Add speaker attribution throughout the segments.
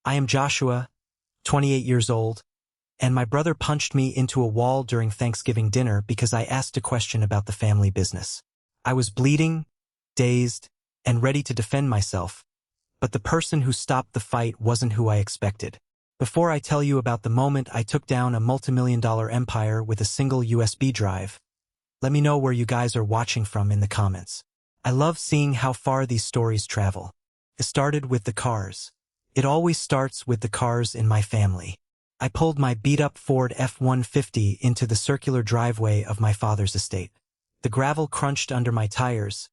Speaker 1: I am Joshua, 28 years old, and my brother punched me into a wall during Thanksgiving dinner because I asked a question about the family business. I was bleeding, dazed, and ready to defend myself, but the person who stopped the fight wasn't who I expected. Before I tell you about the moment I took down a multimillion-dollar empire with a single USB drive, let me know where you guys are watching from in the comments. I love seeing how far these stories travel. It started with the cars. It always starts with the cars in my family. I pulled my beat-up Ford F-150 into the circular driveway of my father's estate. The gravel crunched under my tires,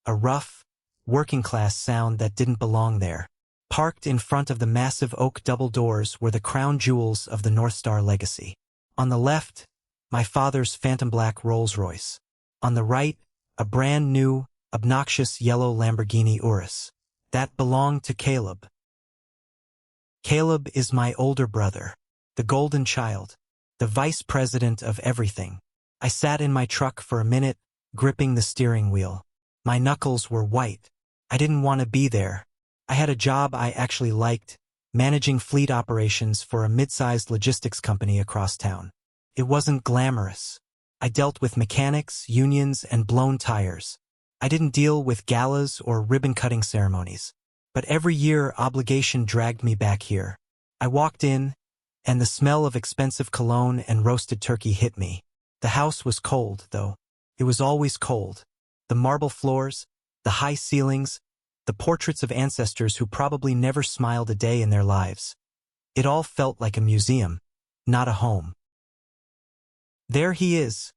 Speaker 1: a rough, working-class sound that didn't belong there. Parked in front of the massive oak double doors were the crown jewels of the North Star legacy. On the left, my father's phantom black Rolls-Royce. On the right, a brand new, obnoxious yellow Lamborghini Urus. That belonged to Caleb. Caleb is my older brother, the golden child, the vice president of everything. I sat in my truck for a minute, gripping the steering wheel. My knuckles were white. I didn't want to be there. I had a job I actually liked, managing fleet operations for a mid-sized logistics company across town. It wasn't glamorous. I dealt with mechanics, unions, and blown tires. I didn't deal with galas or ribbon-cutting ceremonies. But every year, obligation dragged me back here. I walked in, and the smell of expensive cologne and roasted turkey hit me. The house was cold, though. It was always cold. The marble floors, the high ceilings, the portraits of ancestors who probably never smiled a day in their lives. It all felt like a museum, not a home. There he is.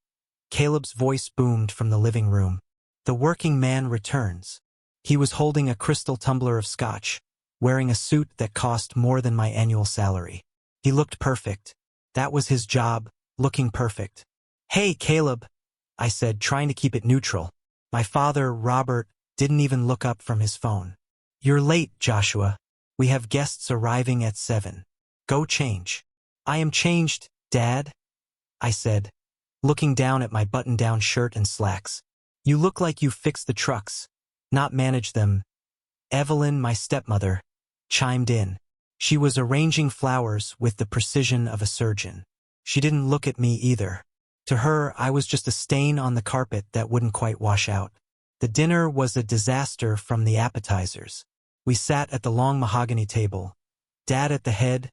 Speaker 1: Caleb's voice boomed from the living room. The working man returns. He was holding a crystal tumbler of scotch, wearing a suit that cost more than my annual salary. He looked perfect. That was his job, looking perfect. "Hey, Caleb," I said, trying to keep it neutral. My father, Robert, didn't even look up from his phone. "You're late, Joshua. We have guests arriving at 7. Go change." "I am changed, Dad," I said, looking down at my button-down shirt and slacks. "You look like you fixed the trucks, not manage them." Evelyn, my stepmother, chimed in. She was arranging flowers with the precision of a surgeon. She didn't look at me either. To her, I was just a stain on the carpet that wouldn't quite wash out. The dinner was a disaster from the appetizers. We sat at the long mahogany table. Dad at the head,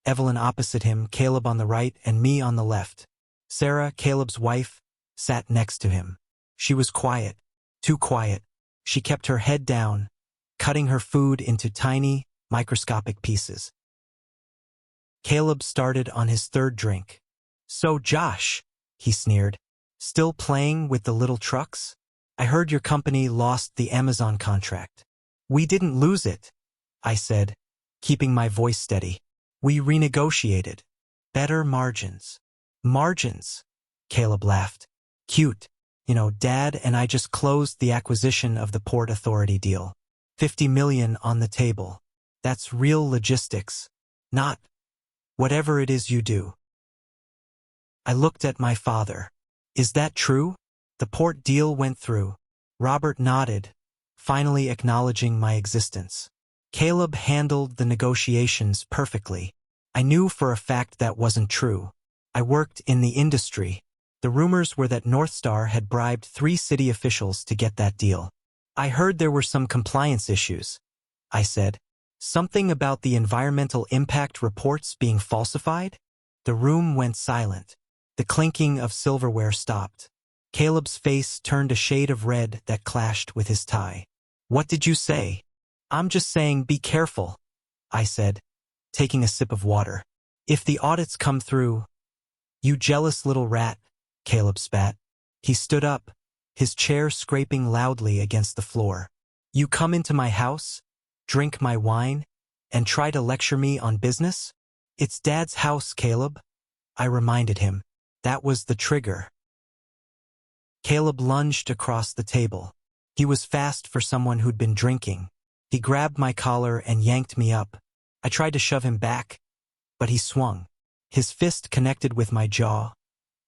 Speaker 1: Evelyn opposite him, Caleb on the right, and me on the left. Sarah, Caleb's wife, sat next to him. She was quiet, too quiet. She kept her head down, cutting her food into tiny, microscopic pieces. Caleb started on his third drink. "So, Josh," he sneered, "still playing with the little trucks? I heard your company lost the Amazon contract." "We didn't lose it," I said, keeping my voice steady. "We renegotiated. Better margins." "Margins?" Caleb laughed. "Cute. You know, Dad and I just closed the acquisition of the Port Authority deal. 50 million on the table. That's real logistics, not whatever it is you do." I looked at my father. "Is that true? The port deal went through." Robert nodded, finally acknowledging my existence. Caleb handled the negotiations perfectly. I knew for a fact that wasn't true. I worked in the industry. The rumors were that North Star had bribed 3 city officials to get that deal. "I heard there were some compliance issues," I said. "Something about the environmental impact reports being falsified?" The room went silent. The clinking of silverware stopped. Caleb's face turned a shade of red that clashed with his tie. "What did you say?" "I'm just saying be careful," I said, taking a sip of water. "If the audits come through—" "You jealous little rat," Caleb spat. He stood up, his chair scraping loudly against the floor. "You come into my house, drink my wine, and try to lecture me on business? It's Dad's house, Caleb," I reminded him. That was the trigger. Caleb lunged across the table. He was fast for someone who'd been drinking. He grabbed my collar and yanked me up. I tried to shove him back, but he swung. His fist connected with my jaw,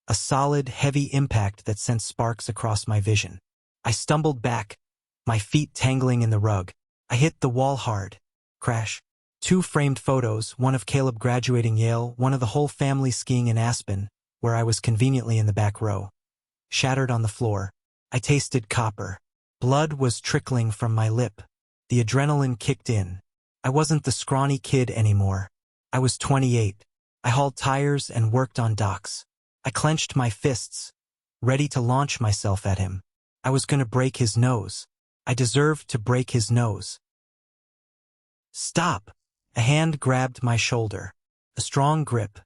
Speaker 1: a solid, heavy impact that sent sparks across my vision. I stumbled back, my feet tangling in the rug. I hit the wall hard. Crash. 2 framed photos, one of Caleb graduating Yale, one of the whole family skiing in Aspen, where I was conveniently in the back row. Shattered on the floor. I tasted copper. Blood was trickling from my lip. The adrenaline kicked in. I wasn't the scrawny kid anymore. I was 28. I hauled tires and worked on docks. I clenched my fists, ready to launch myself at him. I was going to break his nose. I deserved to break his nose. Stop! A hand grabbed my shoulder. A strong grip.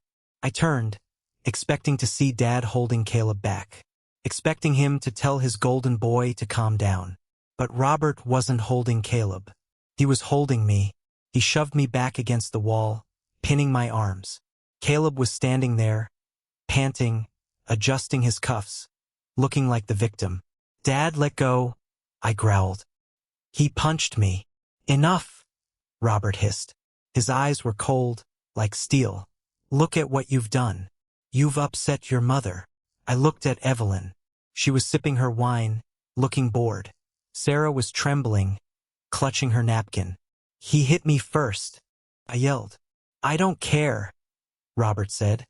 Speaker 1: I turned, expecting to see Dad holding Caleb back. Expecting him to tell his golden boy to calm down. But Robert wasn't holding Caleb. He was holding me. He shoved me back against the wall, pinning my arms. Caleb was standing there, panting, adjusting his cuffs, looking like the victim. Dad, let go, I growled. He punched me. Enough, Robert hissed. His eyes were cold, like steel. Look at what you've done. You've upset your mother. I looked at Evelyn. She was sipping her wine, looking bored. Sarah was trembling, clutching her napkin. He hit me first, I yelled. I don't care, Robert said,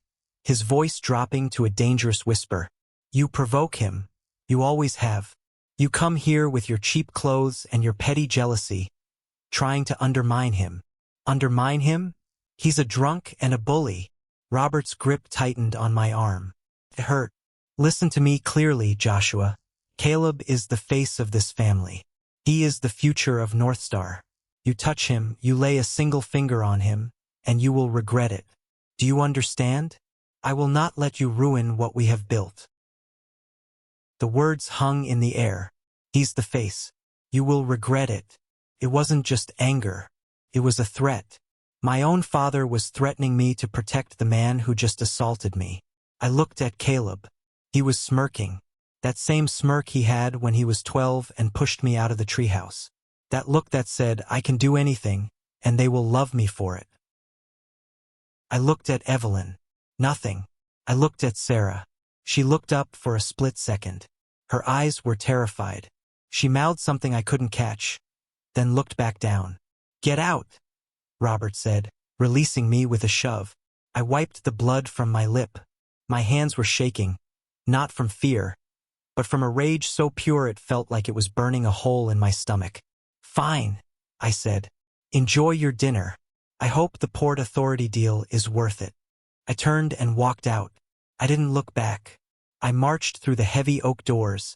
Speaker 1: his voice dropping to a dangerous whisper. You provoke him. You always have. You come here with your cheap clothes and your petty jealousy, trying to undermine him. Undermine him? He's a drunk and a bully. Robert's grip tightened on my arm. It hurt. Listen to me clearly, Joshua. Caleb is the face of this family. He is the future of Northstar. You touch him, you lay a single finger on him, and you will regret it. Do you understand? I will not let you ruin what we have built. The words hung in the air. He's the face. You will regret it. It wasn't just anger. It was a threat. My own father was threatening me to protect the man who just assaulted me. I looked at Caleb. He was smirking. That same smirk he had when he was 12 and pushed me out of the treehouse. That look that said, I can do anything, and they will love me for it. I looked at Evelyn. Nothing. I looked at Sarah. She looked up for a split second. Her eyes were terrified. She mouthed something I couldn't catch, then looked back down. Get out, Robert said, releasing me with a shove. I wiped the blood from my lip. My hands were shaking, not from fear, but from a rage so pure it felt like it was burning a hole in my stomach. Fine, I said. Enjoy your dinner. I hope the Port Authority deal is worth it. I turned and walked out. I didn't look back. I marched through the heavy oak doors,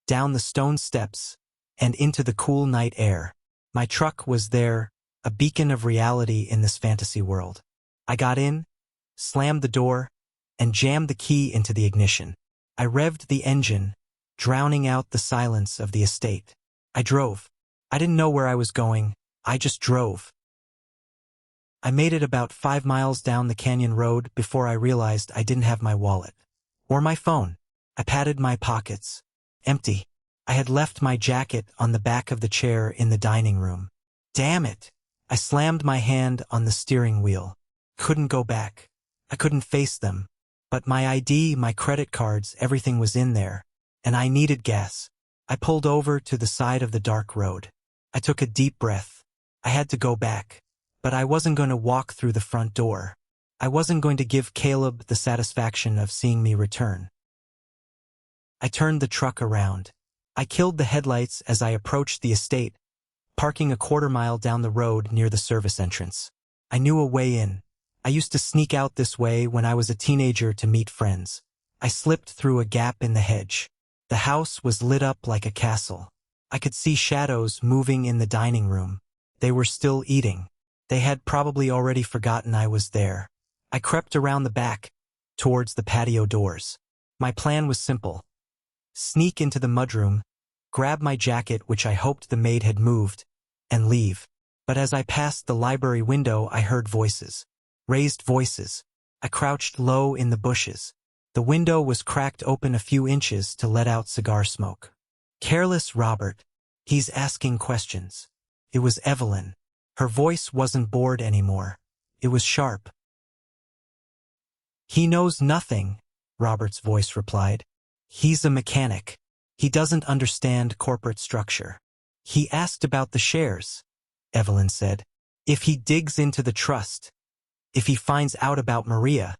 Speaker 1: down the stone steps, and into the cool night air. My truck was there, a beacon of reality in this fantasy world. I got in, slammed the door, and jammed the key into the ignition. I revved the engine, drowning out the silence of the estate. I drove. I didn't know where I was going. I just drove. I made it about 5 miles down the canyon road before I realized I didn't have my wallet. Or my phone. I patted my pockets. Empty. I had left my jacket on the back of the chair in the dining room. Damn it! I slammed my hand on the steering wheel. Couldn't go back. I couldn't face them. But my ID, my credit cards, everything was in there. And I needed gas. I pulled over to the side of the dark road. I took a deep breath. I had to go back. But I wasn't going to walk through the front door. I wasn't going to give Caleb the satisfaction of seeing me return. I turned the truck around. I killed the headlights as I approached the estate, parking a quarter-mile down the road near the service entrance. I knew a way in. I used to sneak out this way when I was a teenager to meet friends. I slipped through a gap in the hedge. The house was lit up like a castle. I could see shadows moving in the dining room. They were still eating. They had probably already forgotten I was there. I crept around the back, towards the patio doors. My plan was simple. Sneak into the mudroom, grab my jacket which I hoped the maid had moved, and leave. But as I passed the library window I heard voices. Raised voices. I crouched low in the bushes. The window was cracked open a few inches to let out cigar smoke. Careless Robert. He's asking questions. It was Evelyn. Her voice wasn't bored anymore. It was sharp. He knows nothing, Robert's voice replied. He's a mechanic. He doesn't understand corporate structure. He asked about the shares, Evelyn said. If he digs into the trust, if he finds out about Maria,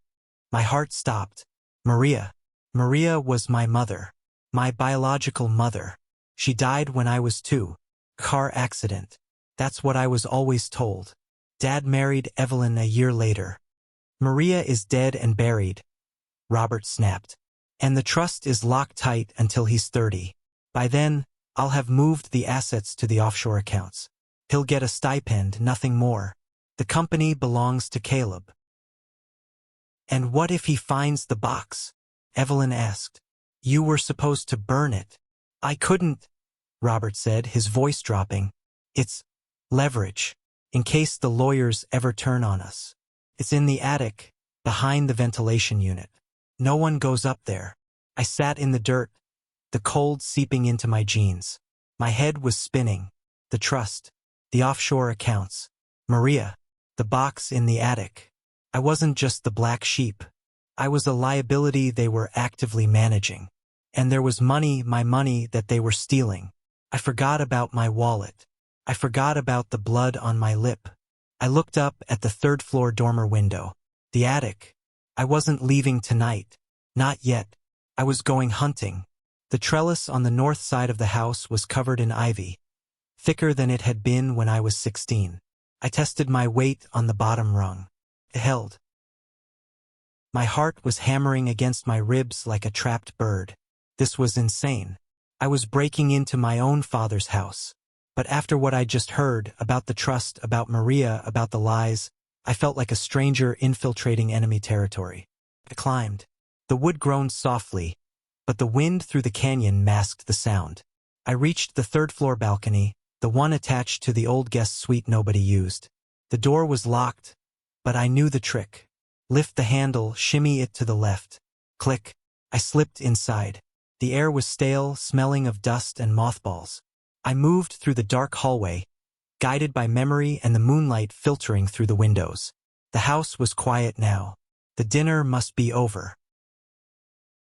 Speaker 1: my heart stopped. Maria. Maria was my mother. My biological mother. She died when I was 2. Car accident. That's what I was always told. Dad married Evelyn a year later. Maria is dead and buried. Robert snapped. And the trust is locked tight until he's 30. By then, I'll have moved the assets to the offshore accounts. He'll get a stipend, nothing more. The company belongs to Caleb. And what if he finds the box? Evelyn asked. You were supposed to burn it. I couldn't, Robert said, his voice dropping. It's leverage, in case the lawyers ever turn on us. It's in the attic, behind the ventilation unit. No one goes up there. I sat in the dirt, the cold seeping into my jeans. My head was spinning. The trust, the offshore accounts, Maria, the box in the attic. I wasn't just the black sheep. I was a liability they were actively managing. And there was money, my money, that they were stealing. I forgot about my wallet. I forgot about the blood on my lip. I looked up at the 3rd floor dormer window. The attic. I wasn't leaving tonight. Not yet. I was going hunting. The trellis on the north side of the house was covered in ivy, thicker than it had been when I was 16. I tested my weight on the bottom rung. It held. My heart was hammering against my ribs like a trapped bird. This was insane. I was breaking into my own father's house. But after what I just heard about the trust, about Maria, about the lies, I felt like a stranger infiltrating enemy territory. I climbed. The wood groaned softly, but the wind through the canyon masked the sound. I reached the 3rd floor balcony, the one attached to the old guest suite nobody used. The door was locked, but I knew the trick. Lift the handle, shimmy it to the left. Click. I slipped inside. The air was stale, smelling of dust and mothballs. I moved through the dark hallway, guided by memory and the moonlight filtering through the windows. The house was quiet now. The dinner must be over.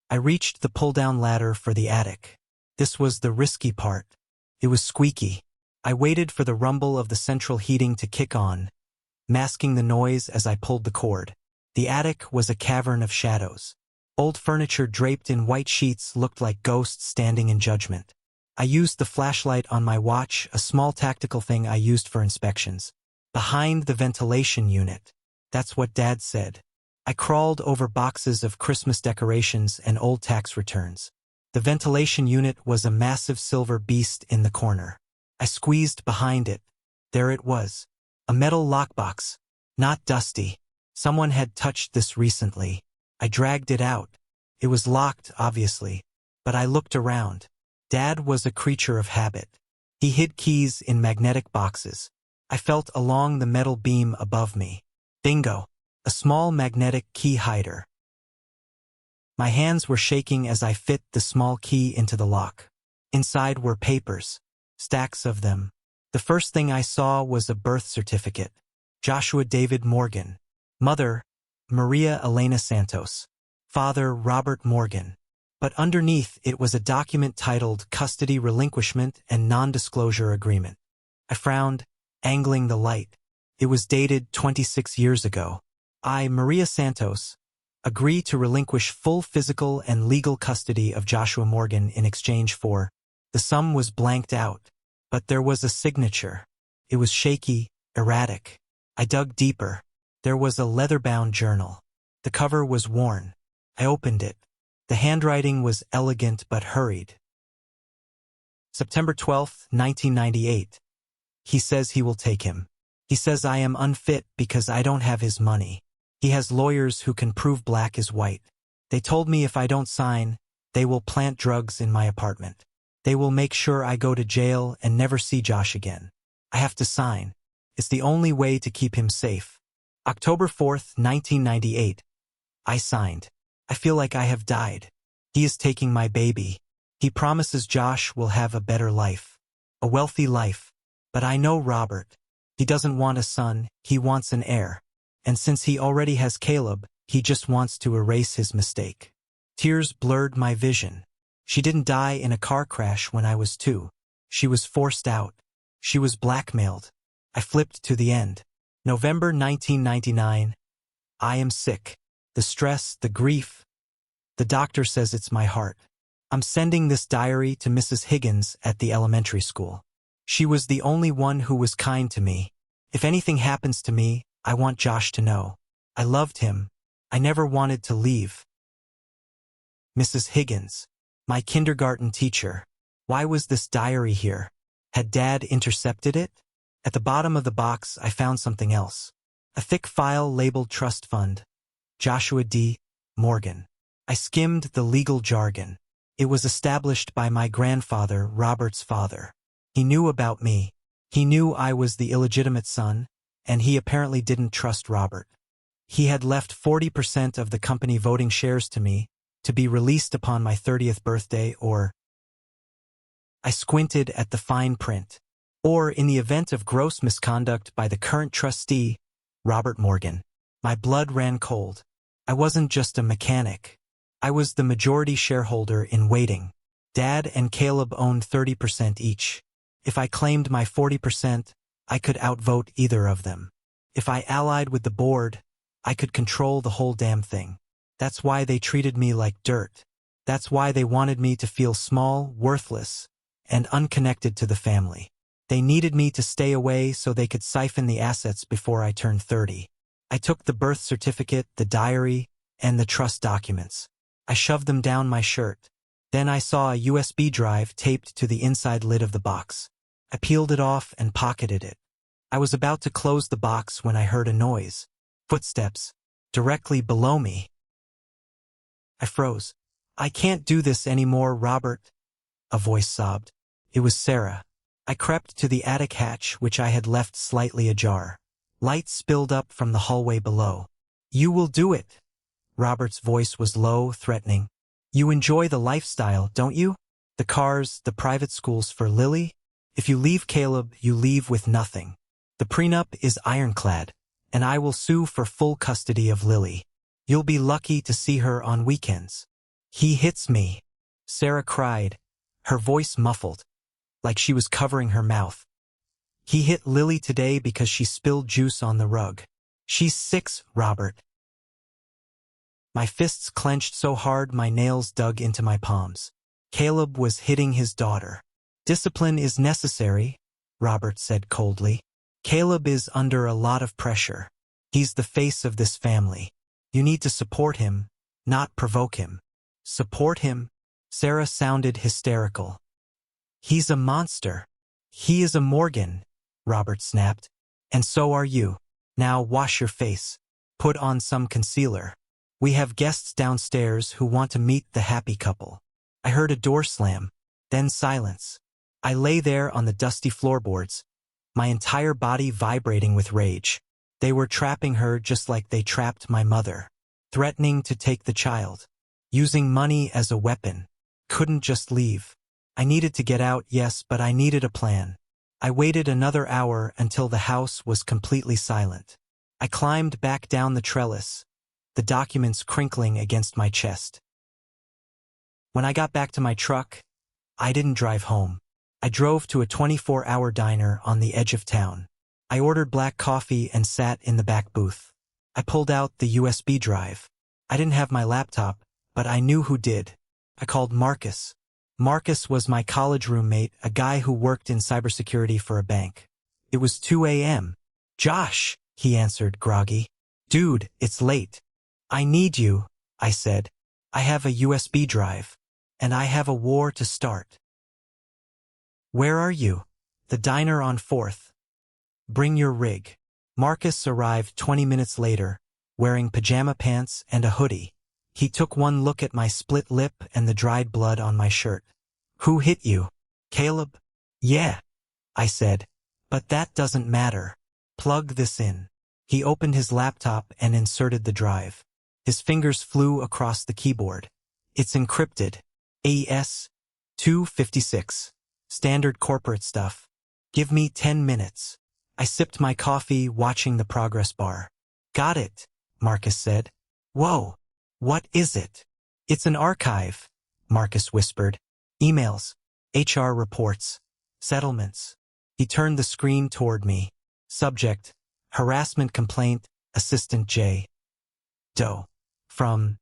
Speaker 1: I reached the pull-down ladder for the attic. This was the risky part. It was squeaky. I waited for the rumble of the central heating to kick on, masking the noise as I pulled the cord. The attic was a cavern of shadows. Old furniture draped in white sheets looked like ghosts standing in judgment. I used the flashlight on my watch, a small tactical thing I used for inspections. Behind the ventilation unit. That's what Dad said. I crawled over boxes of Christmas decorations and old tax returns. The ventilation unit was a massive silver beast in the corner. I squeezed behind it. There it was. A metal lockbox. Not dusty. Someone had touched this recently. I dragged it out. It was locked, obviously. But I looked around. Dad was a creature of habit. He hid keys in magnetic boxes. I felt along the metal beam above me. Bingo! A small magnetic key hider. My hands were shaking as I fit the small key into the lock. Inside were papers. Stacks of them. The first thing I saw was a birth certificate. Joshua David Morgan. Mother, Maria Elena Santos. Father, Robert Morgan. But underneath it was a document titled Custody Relinquishment and Non-Disclosure Agreement. I frowned, angling the light. It was dated 26 years ago. I, Maria Santos, agree to relinquish full physical and legal custody of Joshua Morgan in exchange for. The sum was blanked out, but there was a signature. It was shaky, erratic. I dug deeper. There was a leather-bound journal. The cover was worn. I opened it. The handwriting was elegant but hurried. September 12, 1998. He says he will take him. He says I am unfit because I don't have his money. He has lawyers who can prove black is white. They told me if I don't sign, they will plant drugs in my apartment. They will make sure I go to jail and never see Josh again. I have to sign. It's the only way to keep him safe. October 4th, 1998. I signed. I feel like I have died. He is taking my baby. He promises Josh will have a better life. A wealthy life. But I know Robert. He doesn't want a son, he wants an heir. And since he already has Caleb, he just wants to erase his mistake. Tears blurred my vision. She didn't die in a car crash when I was 2. She was forced out. She was blackmailed. I flipped to the end. November 1999. I am sick. The stress, the grief. The doctor says it's my heart. I'm sending this diary to Mrs. Higgins at the elementary school. She was the only one who was kind to me. If anything happens to me, I want Josh to know. I loved him. I never wanted to leave. Mrs. Higgins, my kindergarten teacher. Why was this diary here? Had Dad intercepted it? At the bottom of the box, I found something else. A thick file labeled Trust Fund. Joshua D. Morgan. I skimmed the legal jargon. It was established by my grandfather, Robert's father. He knew about me. He knew I was the illegitimate son, and he apparently didn't trust Robert. He had left 40% of the company voting shares to me, to be released upon my 30th birthday, or... I squinted at the fine print. Or in the event of gross misconduct by the current trustee, Robert Morgan. My blood ran cold. I wasn't just a mechanic. I was the majority shareholder in waiting. Dad and Caleb owned 30% each. If I claimed my 40%, I could outvote either of them. If I allied with the board, I could control the whole damn thing. That's why they treated me like dirt. That's why they wanted me to feel small, worthless, and unconnected to the family. They needed me to stay away so they could siphon the assets before I turned 30. I took the birth certificate, the diary, and the trust documents. I shoved them down my shirt. Then I saw a USB drive taped to the inside lid of the box. I peeled it off and pocketed it. I was about to close the box when I heard a noise. Footsteps. Directly below me. I froze. I can't do this anymore, Robert. A voice sobbed. It was Sarah. I crept to the attic hatch, which I had left slightly ajar. Light spilled up from the hallway below. You will do it. Robert's voice was low, threatening. You enjoy the lifestyle, don't you? The cars, the private schools for Lily? If you leave Caleb, you leave with nothing. The prenup is ironclad, and I will sue for full custody of Lily. You'll be lucky to see her on weekends. He hits me. Sarah cried, her voice muffled, like she was covering her mouth. He hit Lily today because she spilled juice on the rug. She's 6, Robert. My fists clenched so hard my nails dug into my palms. Caleb was hitting his daughter. Discipline is necessary, Robert said coldly. Caleb is under a lot of pressure. He's the face of this family. You need to support him, not provoke him. Support him? Sarah sounded hysterical. He's a monster. He is a Morgan, Robert snapped. And so are you. Now wash your face. Put on some concealer. We have guests downstairs who want to meet the happy couple. I heard a door slam, then silence. I lay there on the dusty floorboards, my entire body vibrating with rage. They were trapping her just like they trapped my mother. Threatening to take the child. Using money as a weapon. Couldn't just leave. I needed to get out, yes, but I needed a plan. I waited another hour until the house was completely silent. I climbed back down the trellis, the documents crinkling against my chest. When I got back to my truck, I didn't drive home. I drove to a 24-hour diner on the edge of town. I ordered black coffee and sat in the back booth. I pulled out the USB drive. I didn't have my laptop, but I knew who did. I called Marcus. Marcus was my college roommate, a guy who worked in cybersecurity for a bank. It was 2 a.m. Josh, he answered, groggy. Dude, it's late. I need you, I said. I have a USB drive. And I have a war to start. Where are you? The diner on 4th. Bring your rig. Marcus arrived 20 minutes later, wearing pajama pants and a hoodie. He took one look at my split lip and the dried blood on my shirt. Who hit you? Caleb? Yeah, I said. But that doesn't matter. Plug this in. He opened his laptop and inserted the drive. His fingers flew across the keyboard. It's encrypted. AES 256. Standard corporate stuff. Give me 10 minutes. I sipped my coffee, watching the progress bar. Got it, Marcus said. Whoa. What is it? It's an archive, Marcus whispered. Emails, HR reports, settlements. He turned the screen toward me. Subject: harassment complaint, Assistant J. Doe. From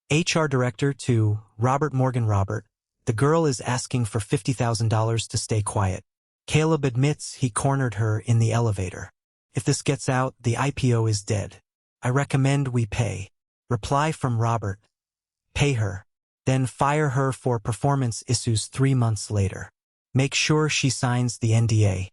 Speaker 1: HR Director to Robert Morgan. Robert, the girl is asking for $50,000 to stay quiet. Caleb admits he cornered her in the elevator. If this gets out, the IPO is dead. I recommend we pay. Reply from Robert: pay her. Then fire her for performance issues 3 months later. Make sure she signs the NDA.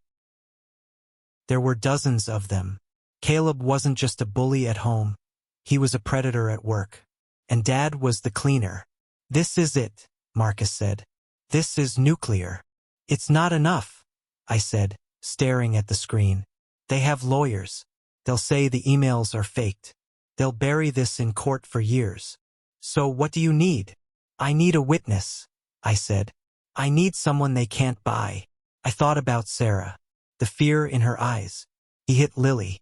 Speaker 1: There were dozens of them. Caleb wasn't just a bully at home. He was a predator at work. And Dad was the cleaner. This is it, Marcus said. This is nuclear. It's not enough, I said, staring at the screen. They have lawyers. They'll say the emails are faked. They'll bury this in court for years. So what do you need? I need a witness, I said. I need someone they can't buy. I thought about Sarah, the fear in her eyes. He hit Lily.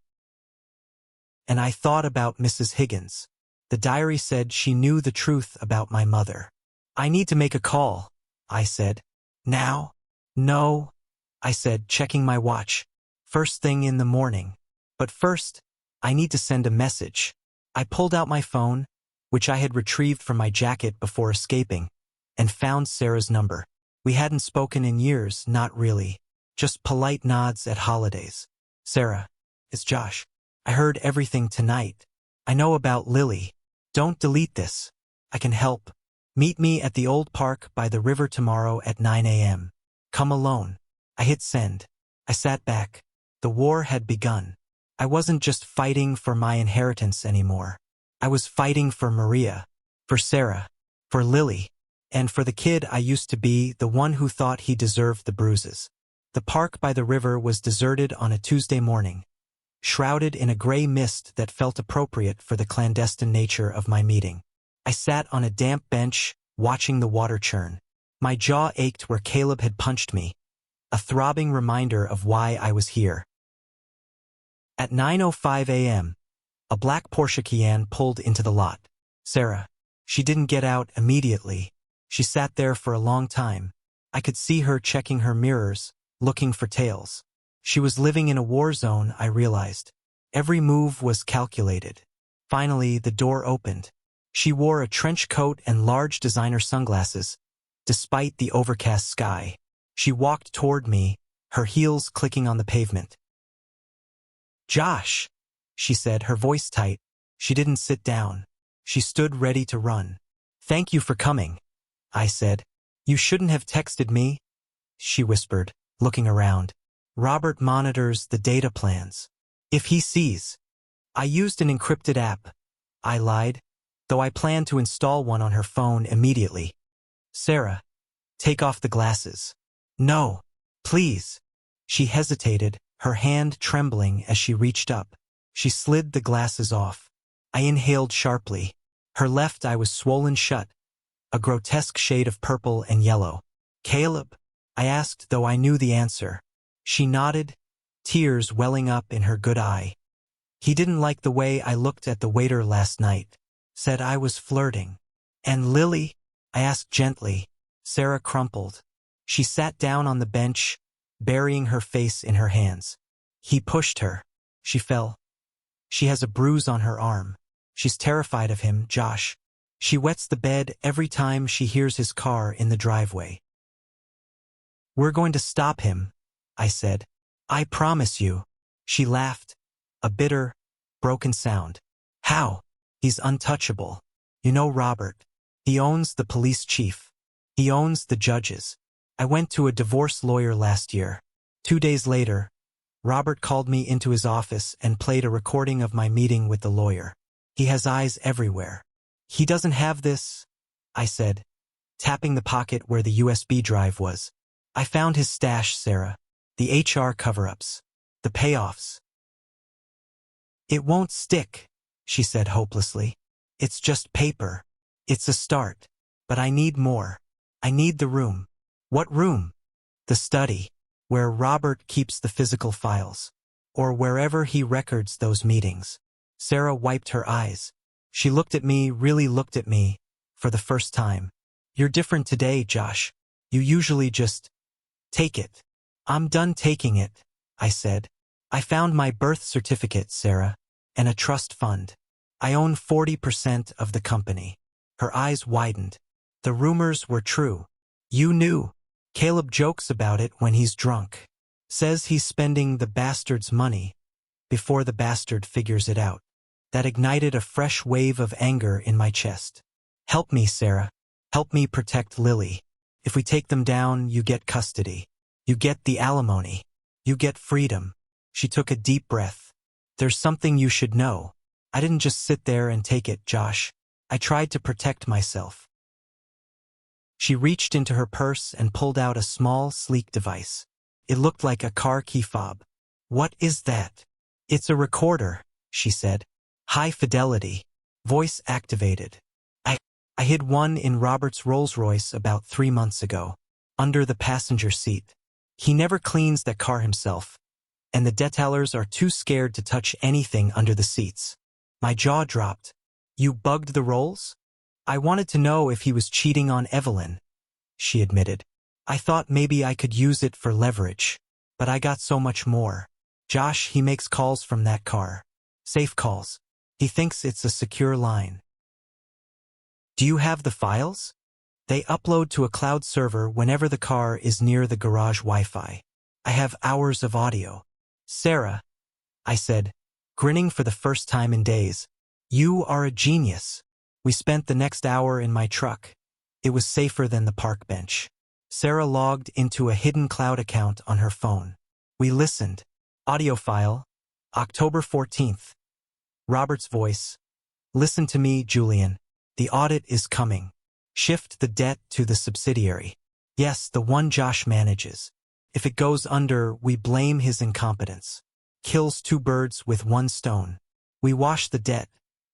Speaker 1: And I thought about Mrs. Higgins. The diary said she knew the truth about my mother. I need to make a call, I said. Now? No, I said, checking my watch. First thing in the morning. But first, I need to send a message. I pulled out my phone, which I had retrieved from my jacket before escaping, and found Sarah's number. We hadn't spoken in years, not really. Just polite nods at holidays. Sarah, it's Josh. I heard everything tonight. I know about Lily. Don't delete this. I can help. Meet me at the old park by the river tomorrow at 9 a.m. Come alone. I hit send. I sat back. The war had begun. I wasn't just fighting for my inheritance anymore. I was fighting for Maria, for Sarah, for Lily, and for the kid I used to be, the one who thought he deserved the bruises. The park by the river was deserted on a Tuesday morning, shrouded in a gray mist that felt appropriate for the clandestine nature of my meeting. I sat on a damp bench, watching the water churn. My jaw ached where Caleb had punched me, a throbbing reminder of why I was here. At 9:05 a.m., a black Porsche Cayenne pulled into the lot. Sarah. She didn't get out immediately. She sat there for a long time. I could see her checking her mirrors, looking for tails. She was living in a war zone, I realized. Every move was calculated. Finally, the door opened. She wore a trench coat and large designer sunglasses, despite the overcast sky. She walked toward me, her heels clicking on the pavement. Josh, she said, her voice tight. She didn't sit down. She stood ready to run. Thank you for coming, I said. You shouldn't have texted me, she whispered, looking around. Robert monitors the data plans. If he sees. I used an encrypted app, I lied, though I planned to install one on her phone immediately. Sarah, take off the glasses. No, please. She hesitated, her hand trembling as she reached up. She slid the glasses off. I inhaled sharply. Her left eye was swollen shut, a grotesque shade of purple and yellow. Caleb? I asked, though I knew the answer. She nodded, tears welling up in her good eye. He didn't like the way I looked at the waiter last night. Said I was flirting. And Lily? I asked gently. Sarah crumpled. She sat down on the bench, burying her face in her hands. He pushed her. She fell. She has a bruise on her arm. She's terrified of him, Josh. She wets the bed every time she hears his car in the driveway. We're going to stop him, I said. I promise you. She laughed, a bitter, broken sound. How? He's untouchable. You know Robert. He owns the police chief. He owns the judges. I went to a divorce lawyer last year. 2 days later, Robert called me into his office and played a recording of my meeting with the lawyer. He has eyes everywhere. He doesn't have this, I said, tapping the pocket where the USB drive was. I found his stash, Sarah. The HR cover-ups. The payoffs. It won't stick, she said hopelessly. It's just paper. It's a start. But I need more. I need the room. What room? The study, where Robert keeps the physical files, or wherever he records those meetings. Sarah wiped her eyes. She looked at me, really looked at me, for the first time. You're different today, Josh. You usually just take it. I'm done taking it, I said. I found my birth certificate, Sarah, and a trust fund. I own 40% of the company. Her eyes widened. The rumors were true. You knew. Caleb jokes about it when he's drunk. Says he's spending the bastard's money before the bastard figures it out. That ignited a fresh wave of anger in my chest. Help me, Sarah. Help me protect Lily. If we take them down, you get custody. You get the alimony. You get freedom. She took a deep breath. There's something you should know. I didn't just sit there and take it, Josh. I tried to protect myself. She reached into her purse and pulled out a small, sleek device. It looked like a car key fob. What is that? It's a recorder, she said. High fidelity. Voice activated. I hid one in Robert's Rolls-Royce about 3 months ago, under the passenger seat. He never cleans that car himself, and the detailers are too scared to touch anything under the seats. My jaw dropped. You bugged the Rolls? I wanted to know if he was cheating on Evelyn, she admitted. I thought maybe I could use it for leverage, but I got so much more. Josh, he makes calls from that car. Safe calls. He thinks it's a secure line. Do you have the files? They upload to a cloud server whenever the car is near the garage Wi-Fi. I have hours of audio. Sarah, I said, grinning for the first time in days. You are a genius. We spent the next hour in my truck. It was safer than the park bench. Sarah logged into a hidden cloud account on her phone. We listened. Audio file, October 14th. Robert's voice. Listen to me, Julian. The audit is coming. Shift the debt to the subsidiary. Yes, the one Josh manages. If it goes under, we blame his incompetence. Kills 2 birds with 1 stone. We wash the debt,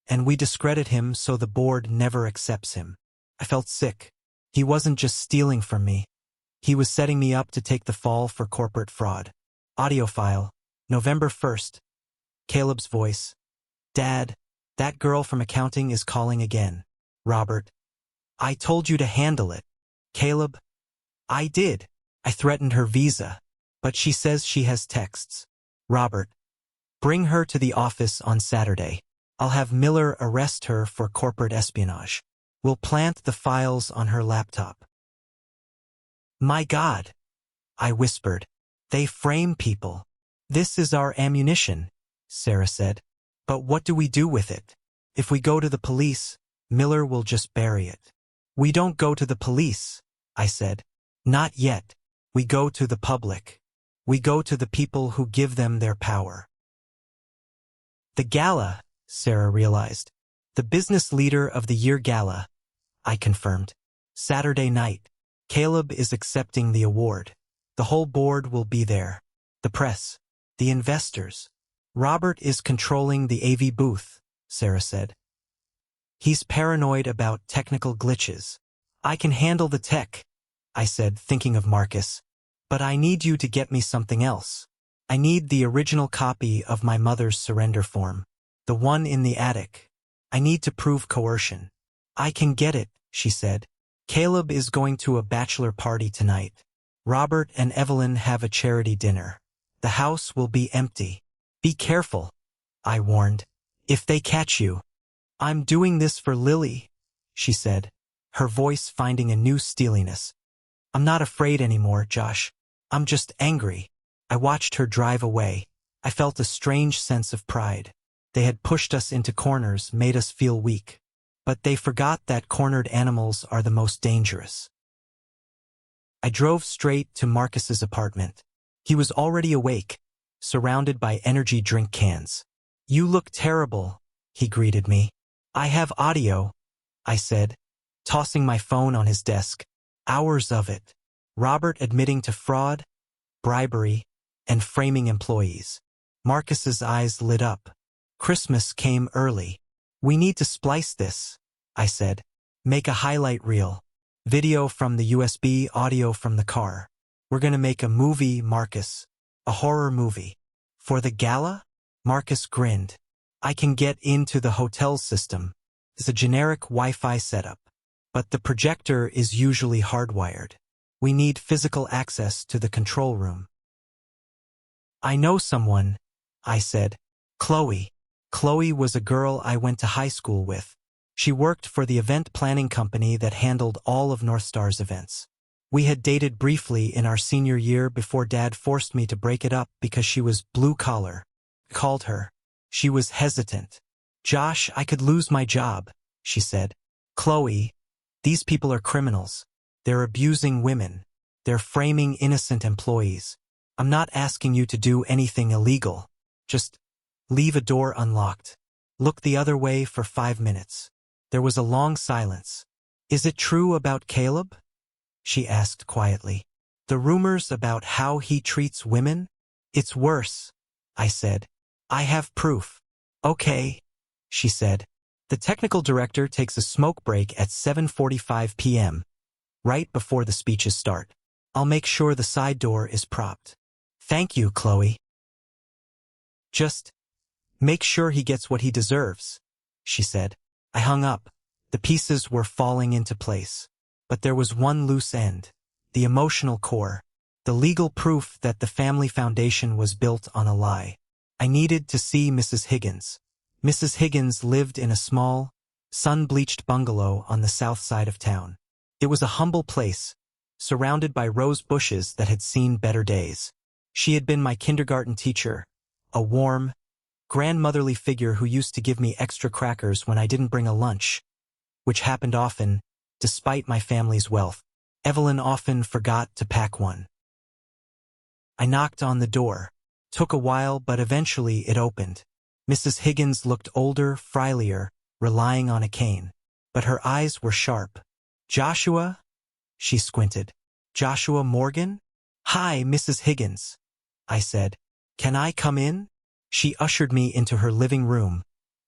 Speaker 1: and we discredit him so the board never accepts him. I felt sick. He wasn't just stealing from me. He was setting me up to take the fall for corporate fraud. Audio file, November 1st. Caleb's voice. Dad, that girl from accounting is calling again. Robert. I told you to handle it. Caleb. I did. I threatened her visa, but she says she has texts. Robert. Bring her to the office on Saturday. I'll have Miller arrest her for corporate espionage. We'll plant the files on her laptop. My God, I whispered. They frame people. This is our ammunition, Sarah said. But what do we do with it? If we go to the police, Miller will just bury it. We don't go to the police, I said. Not yet. We go to the public. We go to the people who give them their power. The gala, Sarah realized. The Business Leader of the Year gala, I confirmed. Saturday night. Caleb is accepting the award. The whole board will be there. The press. The investors. Robert is controlling the AV booth, Sarah said. He's paranoid about technical glitches. I can handle the tech, I said, thinking of Marcus. But I need you to get me something else. I need the original copy of my mother's surrender form. The one in the attic. I need to prove coercion. I can get it, she said. Caleb is going to a bachelor party tonight. Robert and Evelyn have a charity dinner. The house will be empty. Be careful, I warned. If they catch you. I'm doing this for Lily, she said, her voice finding a new steeliness. I'm not afraid anymore, Josh. I'm just angry. I watched her drive away. I felt a strange sense of pride. They had pushed us into corners, made us feel weak. But they forgot that cornered animals are the most dangerous. I drove straight to Marcus's apartment. He was already awake, surrounded by energy drink cans. You look terrible, he greeted me. I have audio, I said, tossing my phone on his desk. Hours of it. Robert admitting to fraud, bribery, and framing employees. Marcus's eyes lit up. Christmas came early. We need to splice this, I said. Make a highlight reel. Video from the USB, audio from the car. We're gonna make a movie, Marcus. A horror movie. For the gala? Marcus grinned. I can get into the hotel system. It's a generic Wi-Fi setup. But the projector is usually hardwired. We need physical access to the control room. I know someone, I said. Chloe. Chloe was a girl I went to high school with. She worked for the event planning company that handled all of Northstar's events. We had dated briefly in our senior year before Dad forced me to break it up because she was blue-collar. I called her. She was hesitant. Josh, I could lose my job, she said. Chloe, these people are criminals. They're abusing women. They're framing innocent employees. I'm not asking you to do anything illegal. Just leave a door unlocked. Look the other way for 5 minutes. There was a long silence. Is it true about Caleb? She asked quietly. The rumors about how he treats women? It's worse, I said. I have proof. Okay, she said. The technical director takes a smoke break at 7:45 p.m., right before the speeches start. I'll make sure the side door is propped. Thank you, Chloe. Just make sure he gets what he deserves, she said. I hung up. The pieces were falling into place. But there was one loose end, the emotional core, the legal proof that the family foundation was built on a lie. I needed to see Mrs. Higgins. Mrs. Higgins lived in a small, sun-bleached bungalow on the south side of town. It was a humble place, surrounded by rose bushes that had seen better days. She had been my kindergarten teacher, a warm, grandmotherly figure who used to give me extra crackers when I didn't bring a lunch, which happened often, despite my family's wealth. Evelyn often forgot to pack one. I knocked on the door. Took a while, but eventually it opened. Mrs. Higgins looked older, frilier, relying on a cane. But her eyes were sharp. Joshua? She squinted. Joshua Morgan? Hi, Mrs. Higgins, I said. Can I come in? She ushered me into her living room,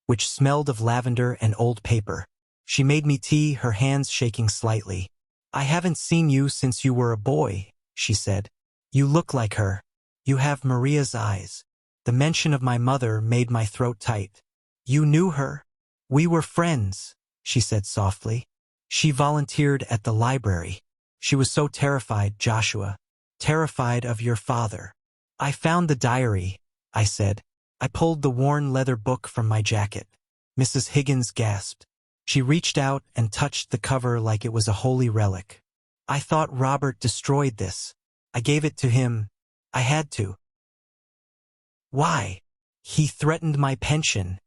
Speaker 1: which smelled of lavender and old paper. She made me tea, her hands shaking slightly. I haven't seen you since you were a boy, she said. You look like her. You have Maria's eyes. The mention of my mother made my throat tight. You knew her? We were friends, she said softly. She volunteered at the library. She was so terrified, Joshua. Terrified of your father. I found the diary, I said. I pulled the worn leather book from my jacket. Mrs. Higgins gasped. She reached out and touched the cover like it was a holy relic. I thought Robert destroyed this. I gave it to him. I had to. Why? He threatened my pension,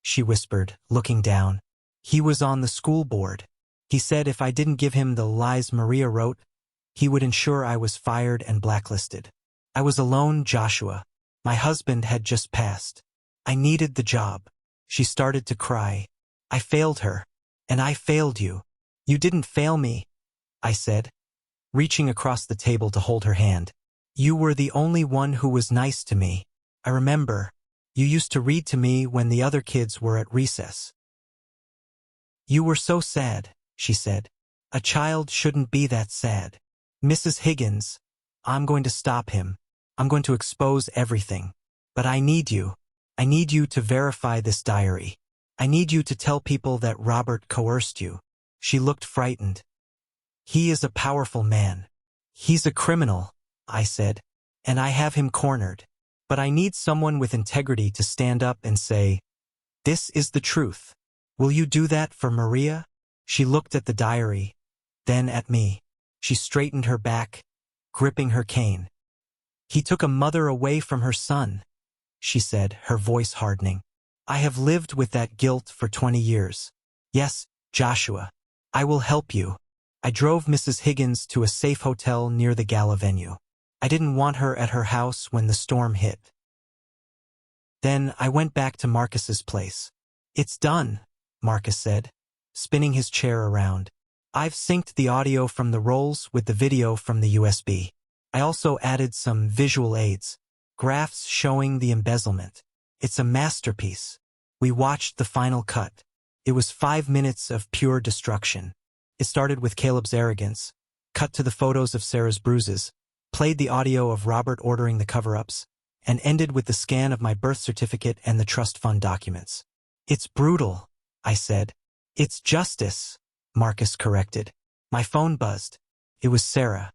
Speaker 1: she whispered, looking down. He was on the school board. He said if I didn't give him the lies Maria wrote, he would ensure I was fired and blacklisted. I was alone, Joshua. My husband had just passed. I needed the job. She started to cry. I failed her. And I failed you. You didn't fail me, I said, reaching across the table to hold her hand. You were the only one who was nice to me. I remember. You used to read to me when the other kids were at recess. You were so sad, she said. A child shouldn't be that sad. Mrs. Higgins, I'm going to stop him. I'm going to expose everything. But I need you. I need you to verify this diary. I need you to tell people that Robert coerced you. She looked frightened. He is a powerful man. He's a criminal, I said, and I have him cornered. But I need someone with integrity to stand up and say, this is the truth. Will you do that for Maria? She looked at the diary, then at me. She straightened her back, gripping her cane. He took a mother away from her son, she said, her voice hardening. I have lived with that guilt for 20 years. Yes, Joshua, I will help you. I drove Mrs. Higgins to a safe hotel near the gala venue. I didn't want her at her house when the storm hit. Then I went back to Marcus's place. It's done, Marcus said, spinning his chair around. I've synced the audio from the rolls with the video from the USB. I also added some visual aids, graphs showing the embezzlement. It's a masterpiece. We watched the final cut. It was 5 minutes of pure destruction. It started with Caleb's arrogance, cut to the photos of Sarah's bruises, played the audio of Robert ordering the cover-ups, and ended with the scan of my birth certificate and the trust fund documents. It's brutal, I said. It's justice, Marcus corrected. My phone buzzed. It was Sarah.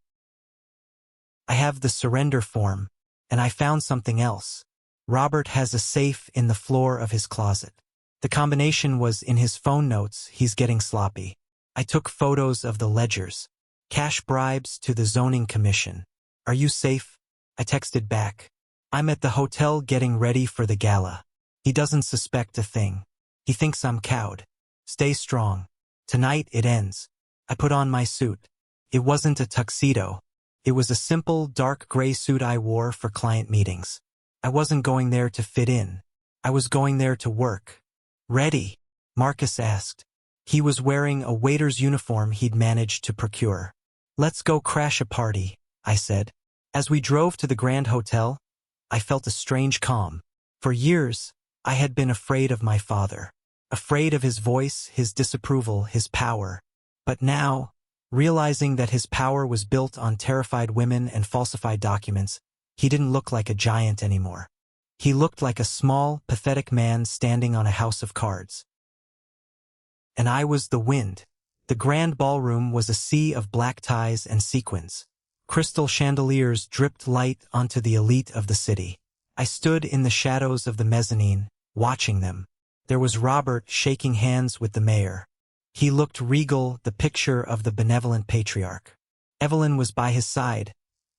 Speaker 1: I have the surrender form, and I found something else. Robert has a safe in the floor of his closet. The combination was in his phone notes. He's getting sloppy. I took photos of the ledgers. Cash bribes to the zoning commission. Are you safe? I texted back. I'm at the hotel getting ready for the gala. He doesn't suspect a thing. He thinks I'm cowed. Stay strong. Tonight it ends. I put on my suit. It wasn't a tuxedo. It was a simple, dark gray suit I wore for client meetings. I wasn't going there to fit in. I was going there to work. Ready? Marcus asked. He was wearing a waiter's uniform he'd managed to procure. Let's go crash a party, I said. As we drove to the Grand Hotel, I felt a strange calm. For years, I had been afraid of my father. Afraid of his voice, his disapproval, his power. But now, realizing that his power was built on terrified women and falsified documents, he didn't look like a giant anymore. He looked like a small, pathetic man standing on a house of cards. And I was the wind. The grand ballroom was a sea of black ties and sequins. Crystal chandeliers dripped light onto the elite of the city. I stood in the shadows of the mezzanine, watching them. There was Robert shaking hands with the mayor. He looked regal, the picture of the benevolent patriarch. Evelyn was by his side,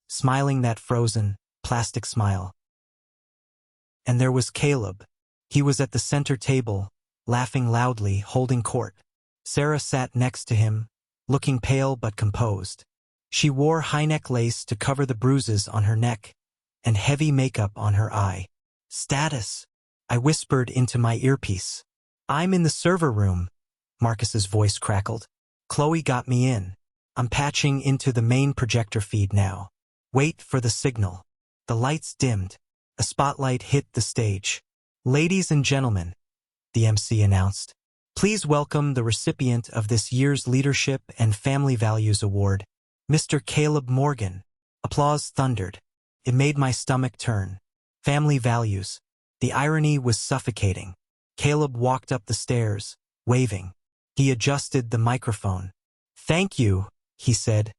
Speaker 1: smiling that frozen, plastic smile. And there was Caleb. He was at the center table, laughing loudly, holding court. Sarah sat next to him, looking pale but composed. She wore high-neck lace to cover the bruises on her neck, and heavy makeup on her eye. Status, I whispered into my earpiece. I'm in the server room, Marcus's voice crackled. Chloe got me in. I'm patching into the main projector feed now. Wait for the signal. The lights dimmed. A spotlight hit the stage. Ladies and gentlemen, the MC announced, please welcome the recipient of this year's Leadership and Family Values Award, Mr. Caleb Morgan. Applause thundered. It made my stomach turn. Family values. The irony was suffocating. Caleb walked up the stairs, waving. He adjusted the microphone. Thank you, he said,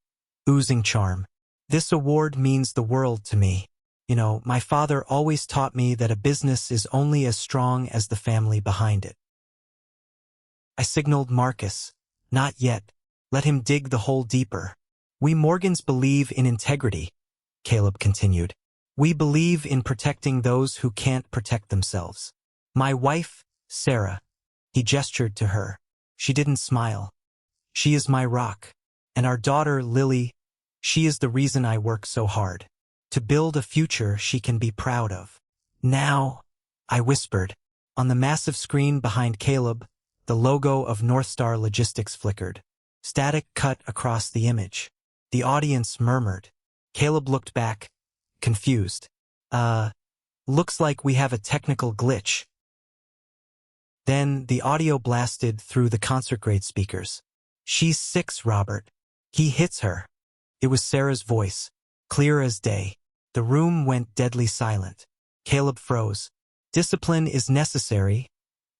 Speaker 1: oozing charm. This award means the world to me. You know, my father always taught me that a business is only as strong as the family behind it. I signaled Marcus. Not yet. Let him dig the hole deeper. We Morgans believe in integrity, Caleb continued. We believe in protecting those who can't protect themselves. My wife, Sarah. He gestured to her. She didn't smile. She is my rock. And our daughter, Lily, she is the reason I work so hard. To build a future she can be proud of. Now, I whispered. On the massive screen behind Caleb, the logo of Northstar Logistics flickered. Static cut across the image. The audience murmured. Caleb looked back, confused. Looks like we have a technical glitch. Then the audio blasted through the concert-grade speakers. She's 6, Robert. He hits her. It was Sarah's voice, clear as day. The room went deadly silent. Caleb froze. Discipline is necessary,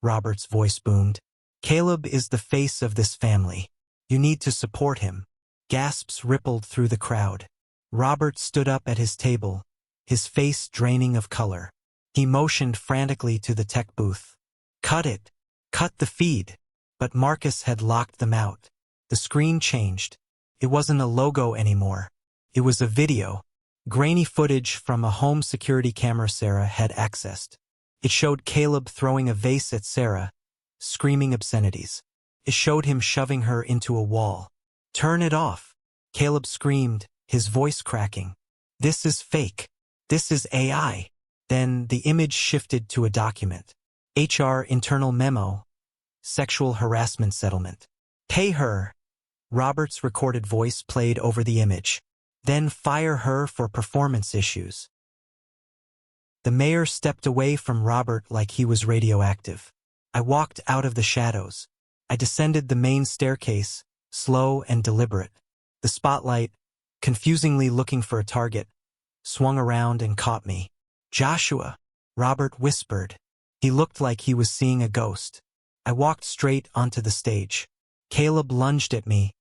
Speaker 1: Robert's voice boomed. Caleb is the face of this family. You need to support him. Gasps rippled through the crowd. Robert stood up at his table, his face draining of color. He motioned frantically to the tech booth. Cut it. Cut the feed. But Marcus had locked them out. The screen changed. It wasn't a logo anymore. It was a video. Grainy footage from a home security camera Sarah had accessed. It showed Caleb throwing a vase at Sarah, screaming obscenities. It showed him shoving her into a wall. Turn it off, Caleb screamed, his voice cracking. This is fake. This is AI. Then the image shifted to a document. HR internal memo. Sexual harassment settlement. Pay her. Robert's recorded voice played over the image. Then fire her for performance issues. The mayor stepped away from Robert like he was radioactive. I walked out of the shadows. I descended the main staircase, slow and deliberate. The spotlight, confusingly looking for a target, swung around and caught me. Joshua, Robert whispered. He looked like he was seeing a ghost. I walked straight onto the stage. Caleb lunged at me,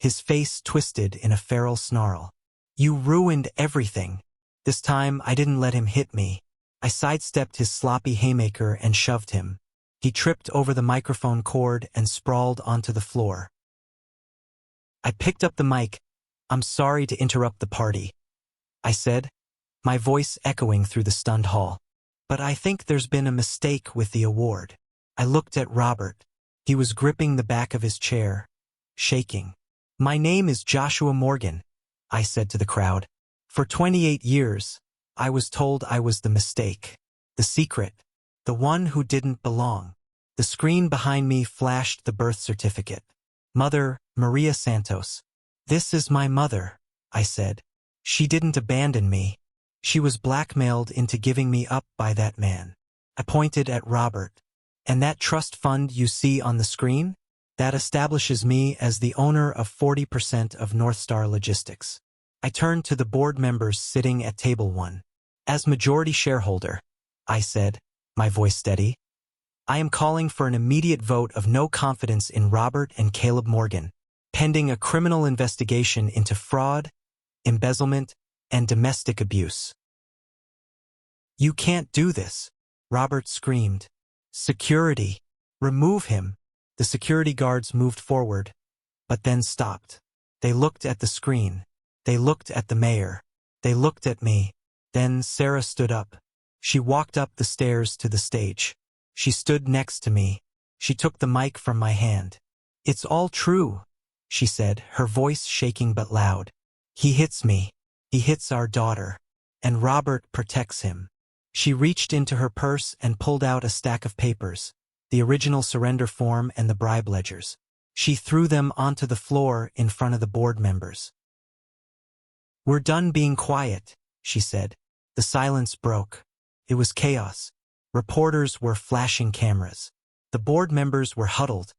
Speaker 1: his face twisted in a feral snarl. You ruined everything. This time I didn't let him hit me. I sidestepped his sloppy haymaker and shoved him. He tripped over the microphone cord and sprawled onto the floor. I picked up the mic. "I'm sorry to interrupt the party," I said, my voice echoing through the stunned hall. "But I think there's been a mistake with the award." I looked at Robert. He was gripping the back of his chair, shaking. "My name is Joshua Morgan," I said to the crowd. "For 28 years, I was told I was the mistake, the secret, the one who didn't belong." The screen behind me flashed the birth certificate. "Mother, Maria Santos." "This is my mother," I said. "She didn't abandon me. She was blackmailed into giving me up by that man." I pointed at Robert. "And that trust fund you see on the screen? That establishes me as the owner of 40% of Northstar Logistics." I turned to the board members sitting at table 1. "As majority shareholder," I said, my voice steady, "I am calling for an immediate vote of no confidence in Robert and Caleb Morgan, pending a criminal investigation into fraud, embezzlement, and domestic abuse." "You can't do this," Robert screamed. "Security! Remove him!" The security guards moved forward, but then stopped. They looked at the screen. They looked at the mayor. They looked at me. Then Sarah stood up. She walked up the stairs to the stage. She stood next to me. She took the mic from my hand. "It's all true," she said, her voice shaking but loud. "He hits me. He hits our daughter. And Robert protects him." She reached into her purse and pulled out a stack of papers, the original surrender form and the bribe ledgers. She threw them onto the floor in front of the board members. "We're done being quiet," she said. The silence broke. It was chaos. Reporters were flashing cameras. The board members were huddled,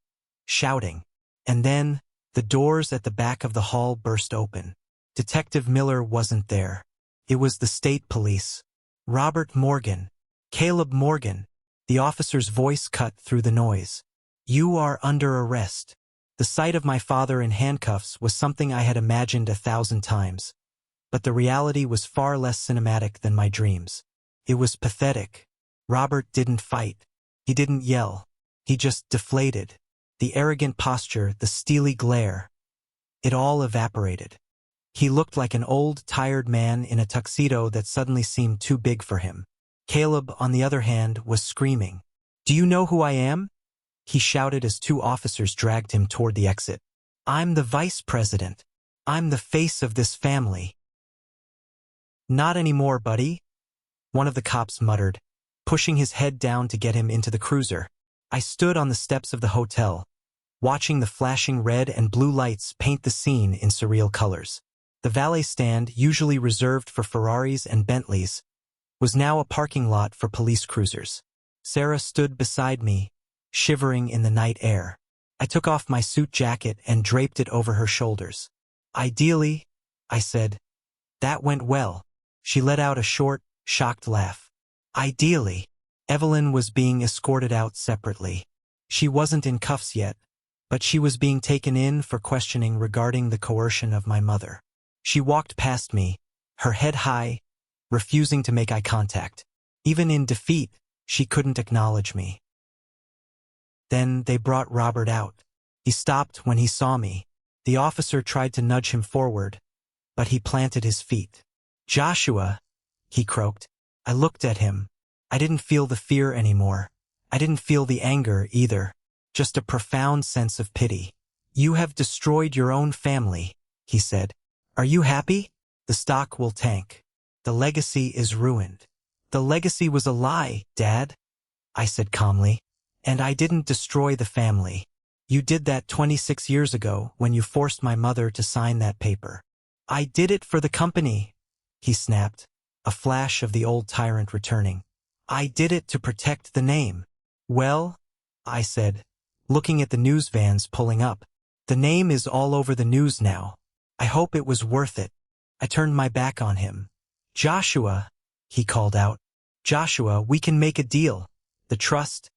Speaker 1: shouting. And then, the doors at the back of the hall burst open. Detective Miller wasn't there. It was the state police. "Robert Morgan. Caleb Morgan." The officer's voice cut through the noise. "You are under arrest." The sight of my father in handcuffs was something I had imagined 1,000 times. But the reality was far less cinematic than my dreams. It was pathetic. Robert didn't fight. He didn't yell. He just deflated. The arrogant posture, the steely glare. It all evaporated. He looked like an old, tired man in a tuxedo that suddenly seemed too big for him. Caleb, on the other hand, was screaming. "Do you know who I am?" he shouted as 2 officers dragged him toward the exit. "I'm the vice president. I'm the face of this family." "Not anymore, buddy," one of the cops muttered, pushing his head down to get him into the cruiser. I stood on the steps of the hotel, watching the flashing red and blue lights paint the scene in surreal colors. The valet stand, usually reserved for Ferraris and Bentleys, was now a parking lot for police cruisers. Sarah stood beside me, shivering in the night air. I took off my suit jacket and draped it over her shoulders. "Ideally," I said. "That went well." She let out a short, shocked laugh. "Ideally." Evelyn was being escorted out separately. She wasn't in cuffs yet, but she was being taken in for questioning regarding the coercion of my mother. She walked past me, her head high, refusing to make eye contact. Even in defeat, she couldn't acknowledge me. Then they brought Robert out. He stopped when he saw me. The officer tried to nudge him forward, but he planted his feet. "Joshua," he croaked. I looked at him. I didn't feel the fear anymore. I didn't feel the anger either. Just a profound sense of pity. "You have destroyed your own family," he said. "Are you happy? The stock will tank. The legacy is ruined." "The legacy was a lie, Dad," I said calmly. "And I didn't destroy the family. You did that 26 years ago when you forced my mother to sign that paper." "I did it for the company," he snapped, a flash of the old tyrant returning. "I did it to protect the name." "Well," I said, looking at the news vans pulling up, "the name is all over the news now. I hope it was worth it." I turned my back on him. "Joshua," he called out. "Joshua, we can make a deal. The trust.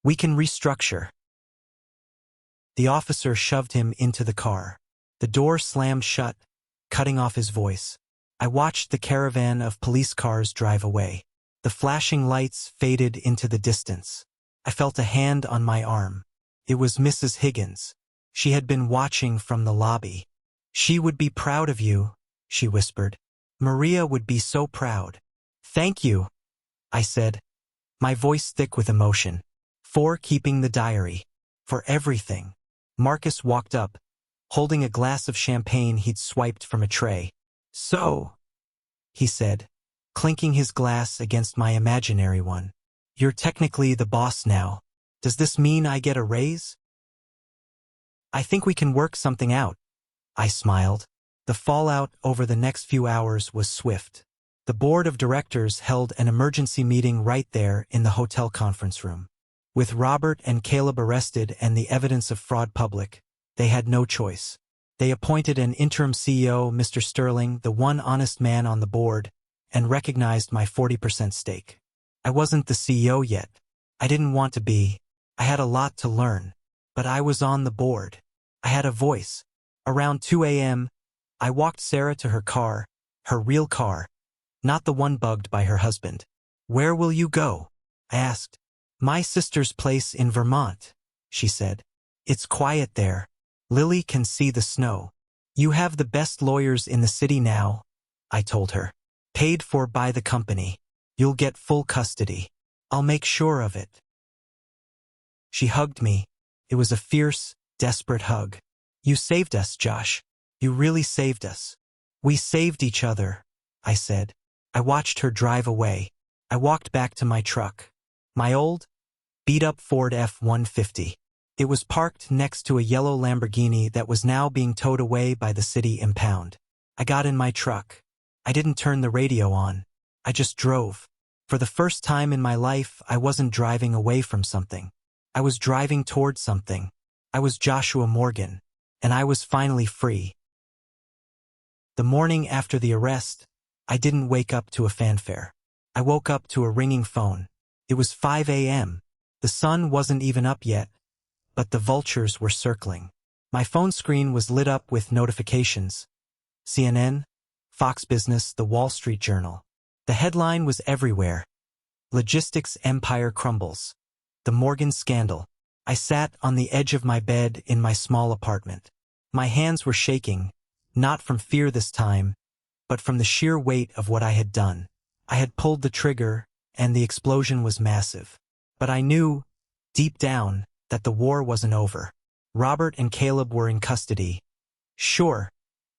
Speaker 1: We can restructure." The officer shoved him into the car. The door slammed shut, cutting off his voice. I watched the caravan of police cars drive away. The flashing lights faded into the distance. I felt a hand on my arm. It was Mrs. Higgins. She had been watching from the lobby. "She would be proud of you," she whispered. "Maria would be so proud." "Thank you," I said, my voice thick with emotion. "For keeping the diary. For everything." Marcus walked up, holding a glass of champagne he'd swiped from a tray. "So," he said, clinking his glass against my imaginary one, "you're technically the boss now. Does this mean I get a raise?" "I think we can work something out," I smiled. The fallout over the next few hours was swift. The board of directors held an emergency meeting right there in the hotel conference room. With Robert and Caleb arrested and the evidence of fraud public, they had no choice. They appointed an interim CEO, Mr. Sterling, the one honest man on the board, and recognized my 40% stake. I wasn't the CEO yet. I didn't want to be. I had a lot to learn. But I was on the board. I had a voice. Around 2 a.m., I walked Sarah to her car, her real car, not the one bugged by her husband. "Where will you go?" I asked. "My sister's place in Vermont," she said. "It's quiet there. Lily can see the snow." "You have the best lawyers in the city now," I told her. "Paid for by the company. You'll get full custody. I'll make sure of it." She hugged me. It was a fierce, desperate hug. "You saved us, Josh. You really saved us." "We saved each other," I said. I watched her drive away. I walked back to my truck. My old, beat-up Ford F-150. It was parked next to a yellow Lamborghini that was now being towed away by the city impound. I got in my truck. I didn't turn the radio on. I just drove. For the first time in my life, I wasn't driving away from something. I was driving toward something. I was Joshua Morgan, and I was finally free. The morning after the arrest, I didn't wake up to a fanfare. I woke up to a ringing phone. It was 5 a.m. The sun wasn't even up yet, but the vultures were circling. My phone screen was lit up with notifications. CNN, Fox Business, The Wall Street Journal. The headline was everywhere. "Logistics Empire Crumbles. The Morgan Scandal." I sat on the edge of my bed in my small apartment. My hands were shaking, not from fear this time, but from the sheer weight of what I had done. I had pulled the trigger, and the explosion was massive. But I knew, deep down, that the war wasn't over. Robert and Caleb were in custody. Sure,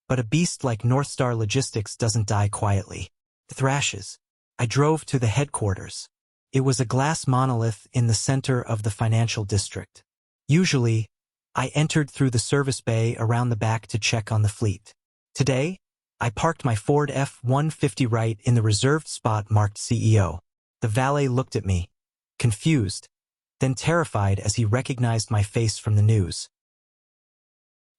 Speaker 1: but a beast like Northstar Logistics doesn't die quietly. It thrashes. I drove to the headquarters. It was a glass monolith in the center of the financial district. Usually, I entered through the service bay around the back to check on the fleet. Today, I parked my Ford F-150 right in the reserved spot marked CEO. The valet looked at me, confused, then terrified as he recognized my face from the news.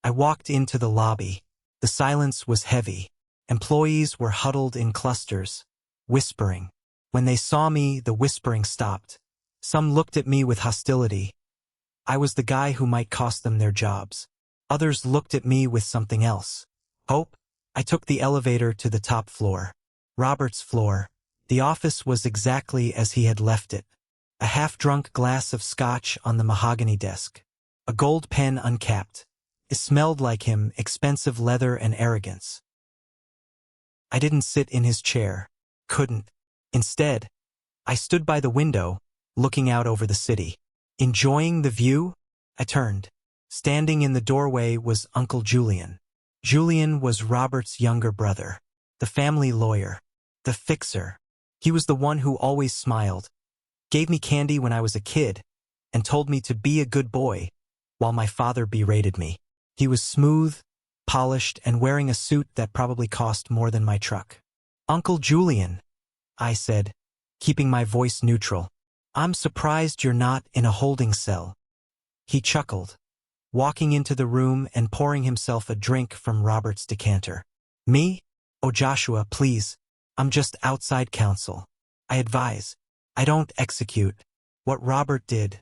Speaker 1: I walked into the lobby. The silence was heavy. Employees were huddled in clusters, whispering. When they saw me, the whispering stopped. Some looked at me with hostility. I was the guy who might cost them their jobs. Others looked at me with something else. Hope. I took the elevator to the top floor. Robert's floor. The office was exactly as he had left it. A half-drunk glass of scotch on the mahogany desk. A gold pen uncapped. It smelled like him, expensive leather and arrogance. I didn't sit in his chair. Couldn't. Instead, I stood by the window, looking out over the city. Enjoying the view? I turned. Standing in the doorway was Uncle Julian. Julian was Robert's younger brother, the family lawyer, the fixer. He was the one who always smiled, gave me candy when I was a kid, and told me to be a good boy, while my father berated me. He was smooth, polished, and wearing a suit that probably cost more than my truck. "Uncle Julian," I said, keeping my voice neutral, "I'm surprised you're not in a holding cell." He chuckled, walking into the room and pouring himself a drink from Robert's decanter. "Me? Oh, Joshua, please. I'm just outside counsel. I advise. I don't execute. What Robert did,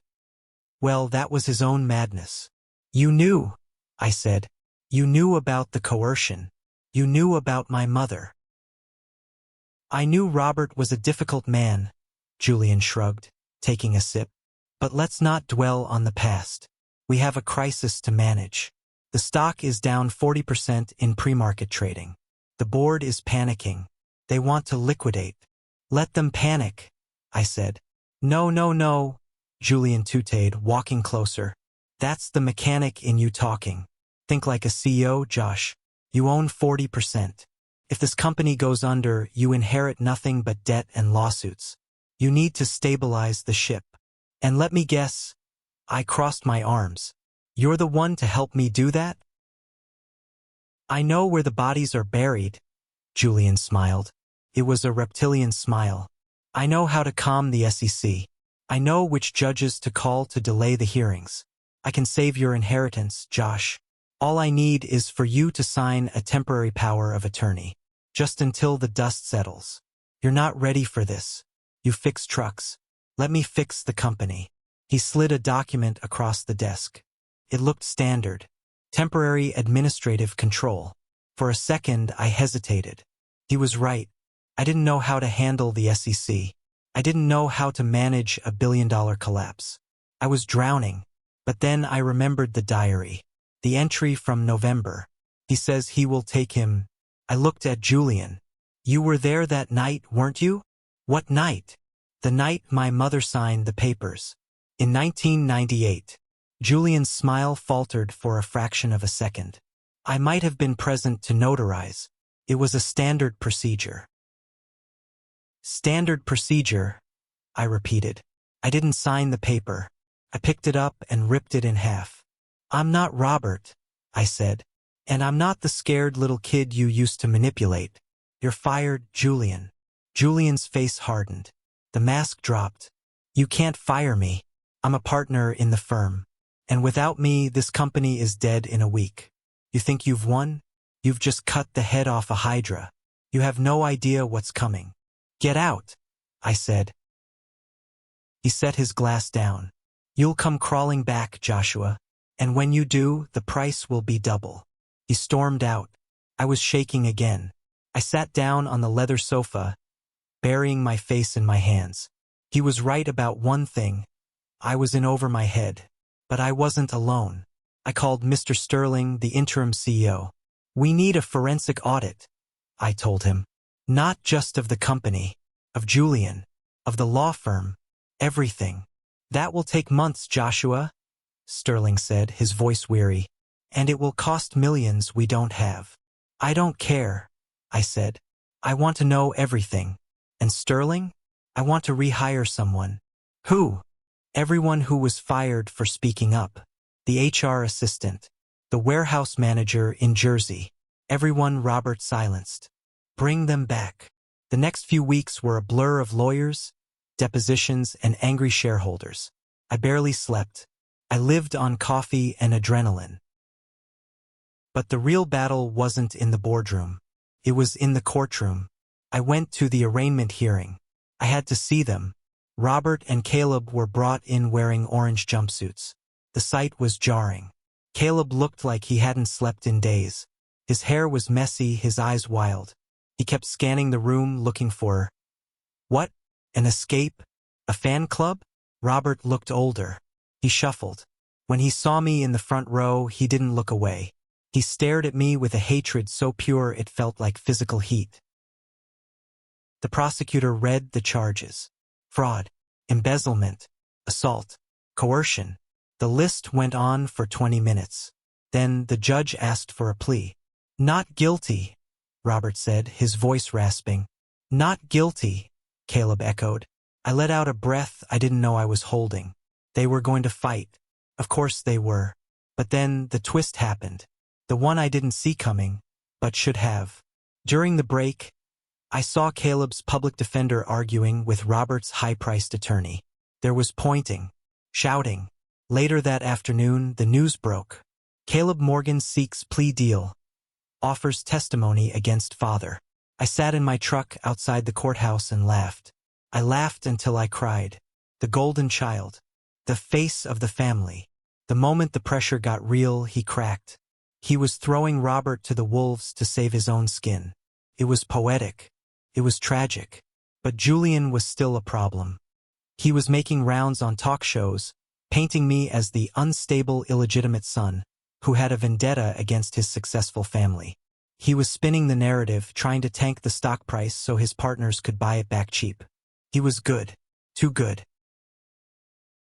Speaker 1: well, that was his own madness." "You knew," I said. "You knew about the coercion. You knew about my mother." I knew Robert was a difficult man, Julian shrugged, taking a sip. But let's not dwell on the past. We have a crisis to manage. The stock is down 40% in pre-market trading. The board is panicking. They want to liquidate. Let them panic, I said. No, no, no, Julian tooted, walking closer. That's the mechanic in you talking. Think like a CEO, Josh. You own 40%. If this company goes under, you inherit nothing but debt and lawsuits. You need to stabilize the ship. And let me guess, I crossed my arms. You're the one to help me do that? I know where the bodies are buried, Julian smiled. It was a reptilian smile. I know how to calm the SEC. I know which judges to call to delay the hearings. I can save your inheritance, Josh. All I need is for you to sign a temporary power of attorney. Just until the dust settles. You're not ready for this. You fix trucks. Let me fix the company. He slid a document across the desk. It looked standard. Temporary administrative control. For a second, I hesitated. He was right. I didn't know how to handle the SEC. I didn't know how to manage a billion-dollar collapse. I was drowning. But then I remembered the diary. The entry from November. He says he will take him. I looked at Julian. You were there that night, weren't you? What night? The night my mother signed the papers. In 1998. Julian's smile faltered for a fraction of a second. I might have been present to notarize. It was a standard procedure. Standard procedure, I repeated. I didn't sign the paper. I picked it up and ripped it in half. I'm not Robert, I said. And I'm not the scared little kid you used to manipulate. You're fired, Julian. Julian's face hardened. The mask dropped. You can't fire me. I'm a partner in the firm. And without me, this company is dead in a week. You think you've won? You've just cut the head off a hydra. You have no idea what's coming. Get out, I said. He set his glass down. You'll come crawling back, Joshua. And when you do, the price will be double. He stormed out. I was shaking again. I sat down on the leather sofa, burying my face in my hands. He was right about one thing. I was in over my head. But I wasn't alone. I called Mr. Sterling, the interim CEO. We need a forensic audit, I told him. Not just of the company, of Julian, of the law firm, everything. That will take months, Joshua, Sterling said, his voice weary. And it will cost millions we don't have. I don't care, I said. I want to know everything. And Sterling? I want to rehire someone. Who? Everyone who was fired for speaking up. The HR assistant. The warehouse manager in Jersey. Everyone Robert silenced. Bring them back. The next few weeks were a blur of lawyers, depositions, and angry shareholders. I barely slept. I lived on coffee and adrenaline. But the real battle wasn't in the boardroom. It was in the courtroom. I went to the arraignment hearing. I had to see them. Robert and Caleb were brought in wearing orange jumpsuits. The sight was jarring. Caleb looked like he hadn't slept in days. His hair was messy, his eyes wild. He kept scanning the room looking for... What? An escape? A fan club? Robert looked older. He shuffled. When he saw me in the front row, he didn't look away. He stared at me with a hatred so pure it felt like physical heat. The prosecutor read the charges. Fraud, embezzlement, assault, coercion. The list went on for 20 minutes. Then the judge asked for a plea. Not guilty, Robert said, his voice rasping. Not guilty, Caleb echoed. I let out a breath I didn't know I was holding. They were going to fight. Of course they were. But then the twist happened. The one I didn't see coming, but should have. During the break, I saw Caleb's public defender arguing with Robert's high-priced attorney. There was pointing, shouting. Later that afternoon, the news broke. Caleb Morgan seeks plea deal. Offers testimony against father. I sat in my truck outside the courthouse and laughed. I laughed until I cried. The golden child. The face of the family. The moment the pressure got real, he cracked. He was throwing Robert to the wolves to save his own skin. It was poetic. It was tragic. But Julian was still a problem. He was making rounds on talk shows, painting me as the unstable, illegitimate son who had a vendetta against his successful family. He was spinning the narrative, trying to tank the stock price so his partners could buy it back cheap. He was good. Too good.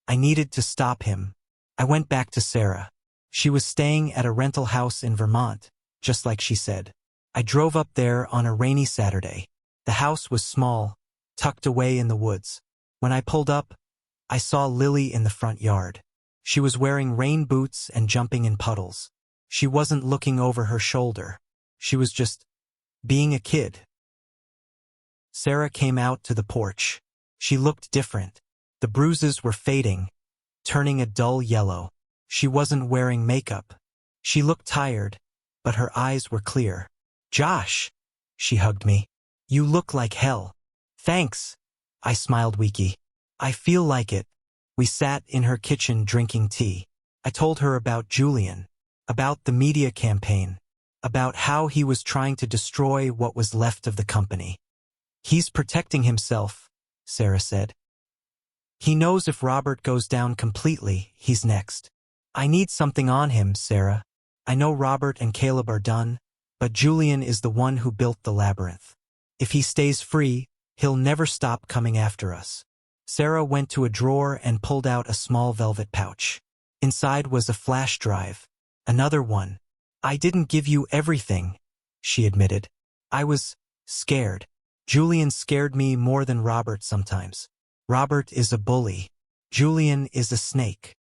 Speaker 1: I needed to stop him. I went back to Sarah. She was staying at a rental house in Vermont, just like she said. I drove up there on a rainy Saturday. The house was small, tucked away in the woods. When I pulled up, I saw Lily in the front yard. She was wearing rain boots and jumping in puddles. She wasn't looking over her shoulder. She was just being a kid. Sarah came out to the porch. She looked different. The bruises were fading, turning a dull yellow. She wasn't wearing makeup. She looked tired, but her eyes were clear. "Josh," she hugged me. "You look like hell." "Thanks," I smiled weakly. "I feel like it." We sat in her kitchen drinking tea. I told her about Julian, about the media campaign, about how he was trying to destroy what was left of the company. "He's protecting himself," Sarah said. "He knows if Robert goes down completely, he's next." "I need something on him, Sarah. I know Robert and Caleb are done, but Julian is the one who built the labyrinth. If he stays free, he'll never stop coming after us." Sarah went to a drawer and pulled out a small velvet pouch. Inside was a flash drive. Another one. "I didn't give you everything," she admitted. "I was scared. Julian scared me more than Robert sometimes. Robert is a bully. Julian is a snake."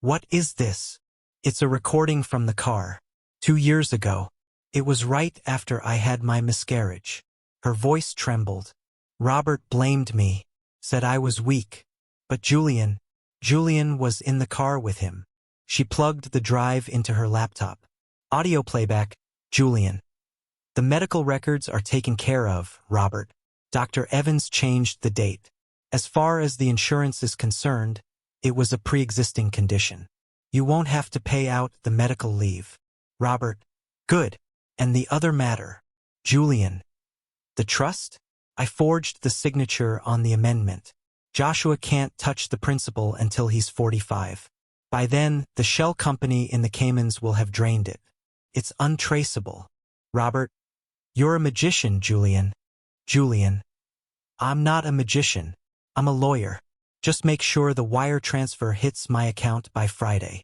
Speaker 1: "What is this?" "It's a recording from the car. 2 years ago. It was right after I had my miscarriage." Her voice trembled. "Robert blamed me, said I was weak. But Julian was in the car with him." She plugged the drive into her laptop. "Audio playback, Julian. The medical records are taken care of, Robert. Dr. Evans changed the date. As far as the insurance is concerned, it was a pre-existing condition. You won't have to pay out the medical leave. Robert." "Good. And the other matter, Julian." "The trust?" I forged the signature on the amendment. "Joshua can't touch the principal until he's 45. By then, the shell company in the Caymans will have drained it. It's untraceable." "Robert, you're a magician, Julian." "Julian, I'm not a magician. I'm a lawyer. Just make sure the wire transfer hits my account by Friday."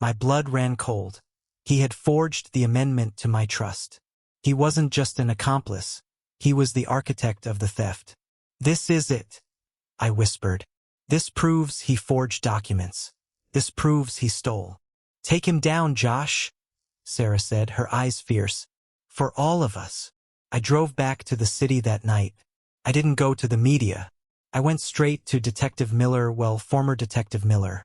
Speaker 1: My blood ran cold. He had forged the amendment to my trust. He wasn't just an accomplice. He was the architect of the theft. "This is it," I whispered. "This proves he forged documents. This proves he stole." "Take him down, Josh," Sarah said, her eyes fierce. "For all of us." I drove back to the city that night. I didn't go to the media. I went straight to Detective Miller, former Detective Miller.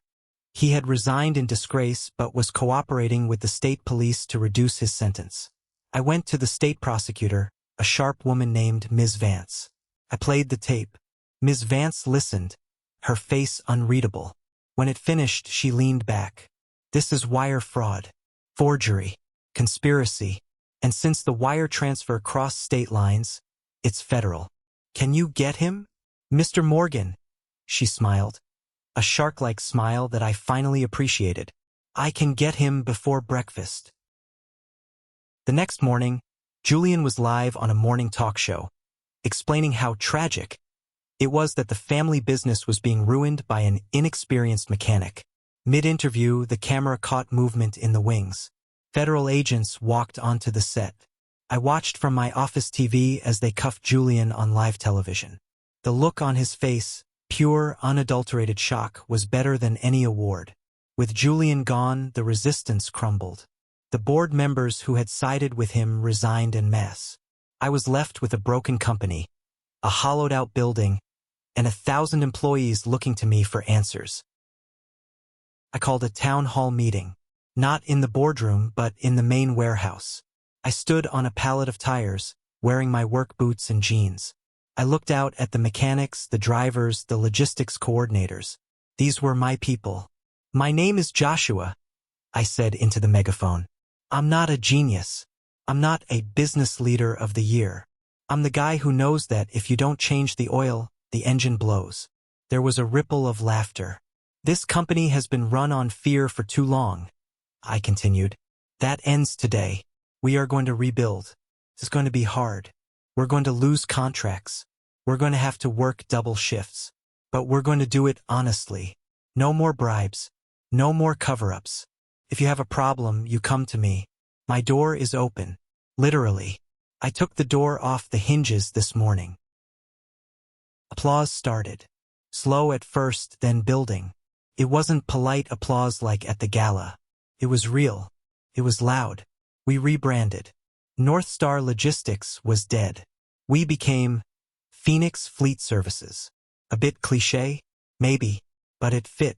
Speaker 1: He had resigned in disgrace but was cooperating with the state police to reduce his sentence. I went to the state prosecutor, a sharp woman named Ms. Vance. I played the tape. Ms. Vance listened, her face unreadable. When it finished, she leaned back. "This is wire fraud, forgery, conspiracy, and since the wire transfer crossed state lines, it's federal. Can you get him?" "Mr. Morgan," she smiled. A shark-like smile that I finally appreciated. "I can get him before breakfast." The next morning, Julian was live on a morning talk show, explaining how tragic it was that the family business was being ruined by an inexperienced mechanic. Mid-interview, the camera caught movement in the wings. Federal agents walked onto the set. I watched from my office TV as they cuffed Julian on live television. The look on his face, pure, unadulterated shock, was better than any award. With Julian gone, the resistance crumbled. The board members who had sided with him resigned en masse. I was left with a broken company, a hollowed-out building, and 1,000 employees looking to me for answers. I called a town hall meeting, not in the boardroom but in the main warehouse. I stood on a pallet of tires, wearing my work boots and jeans. I looked out at the mechanics, the drivers, the logistics coordinators. These were my people. "My name is Joshua," I said into the megaphone. "I'm not a genius. I'm not a business leader of the year. I'm the guy who knows that if you don't change the oil, The engine blows. There was a ripple of laughter. This company has been run on fear for too long, I continued. That ends today. We are going to rebuild. It's going to be hard. We're going to lose contracts. We're going to have to work double shifts. But we're going to do it honestly. No more bribes. No more cover-ups. If you have a problem, you come to me. My door is open. Literally. I took the door off the hinges this morning. Applause started. Slow at first, then building. It wasn't polite applause like at the gala. It was real. It was loud. We rebranded. North Star Logistics was dead. We became Phoenix Fleet Services. A bit cliché? Maybe. But it fit.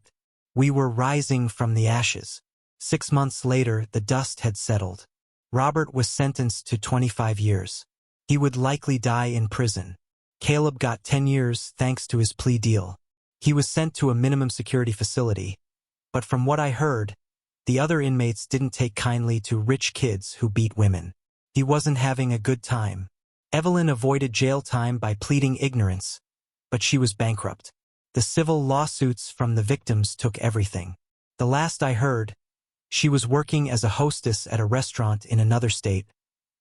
Speaker 1: We were rising from the ashes. 6 months later, the dust had settled. Robert was sentenced to 25 years. He would likely die in prison. Caleb got 10 years thanks to his plea deal. He was sent to a minimum security facility. But from what I heard, the other inmates didn't take kindly to rich kids who beat women. He wasn't having a good time. Evelyn avoided jail time by pleading ignorance, but she was bankrupt. The civil lawsuits from the victims took everything. The last I heard, she was working as a hostess at a restaurant in another state,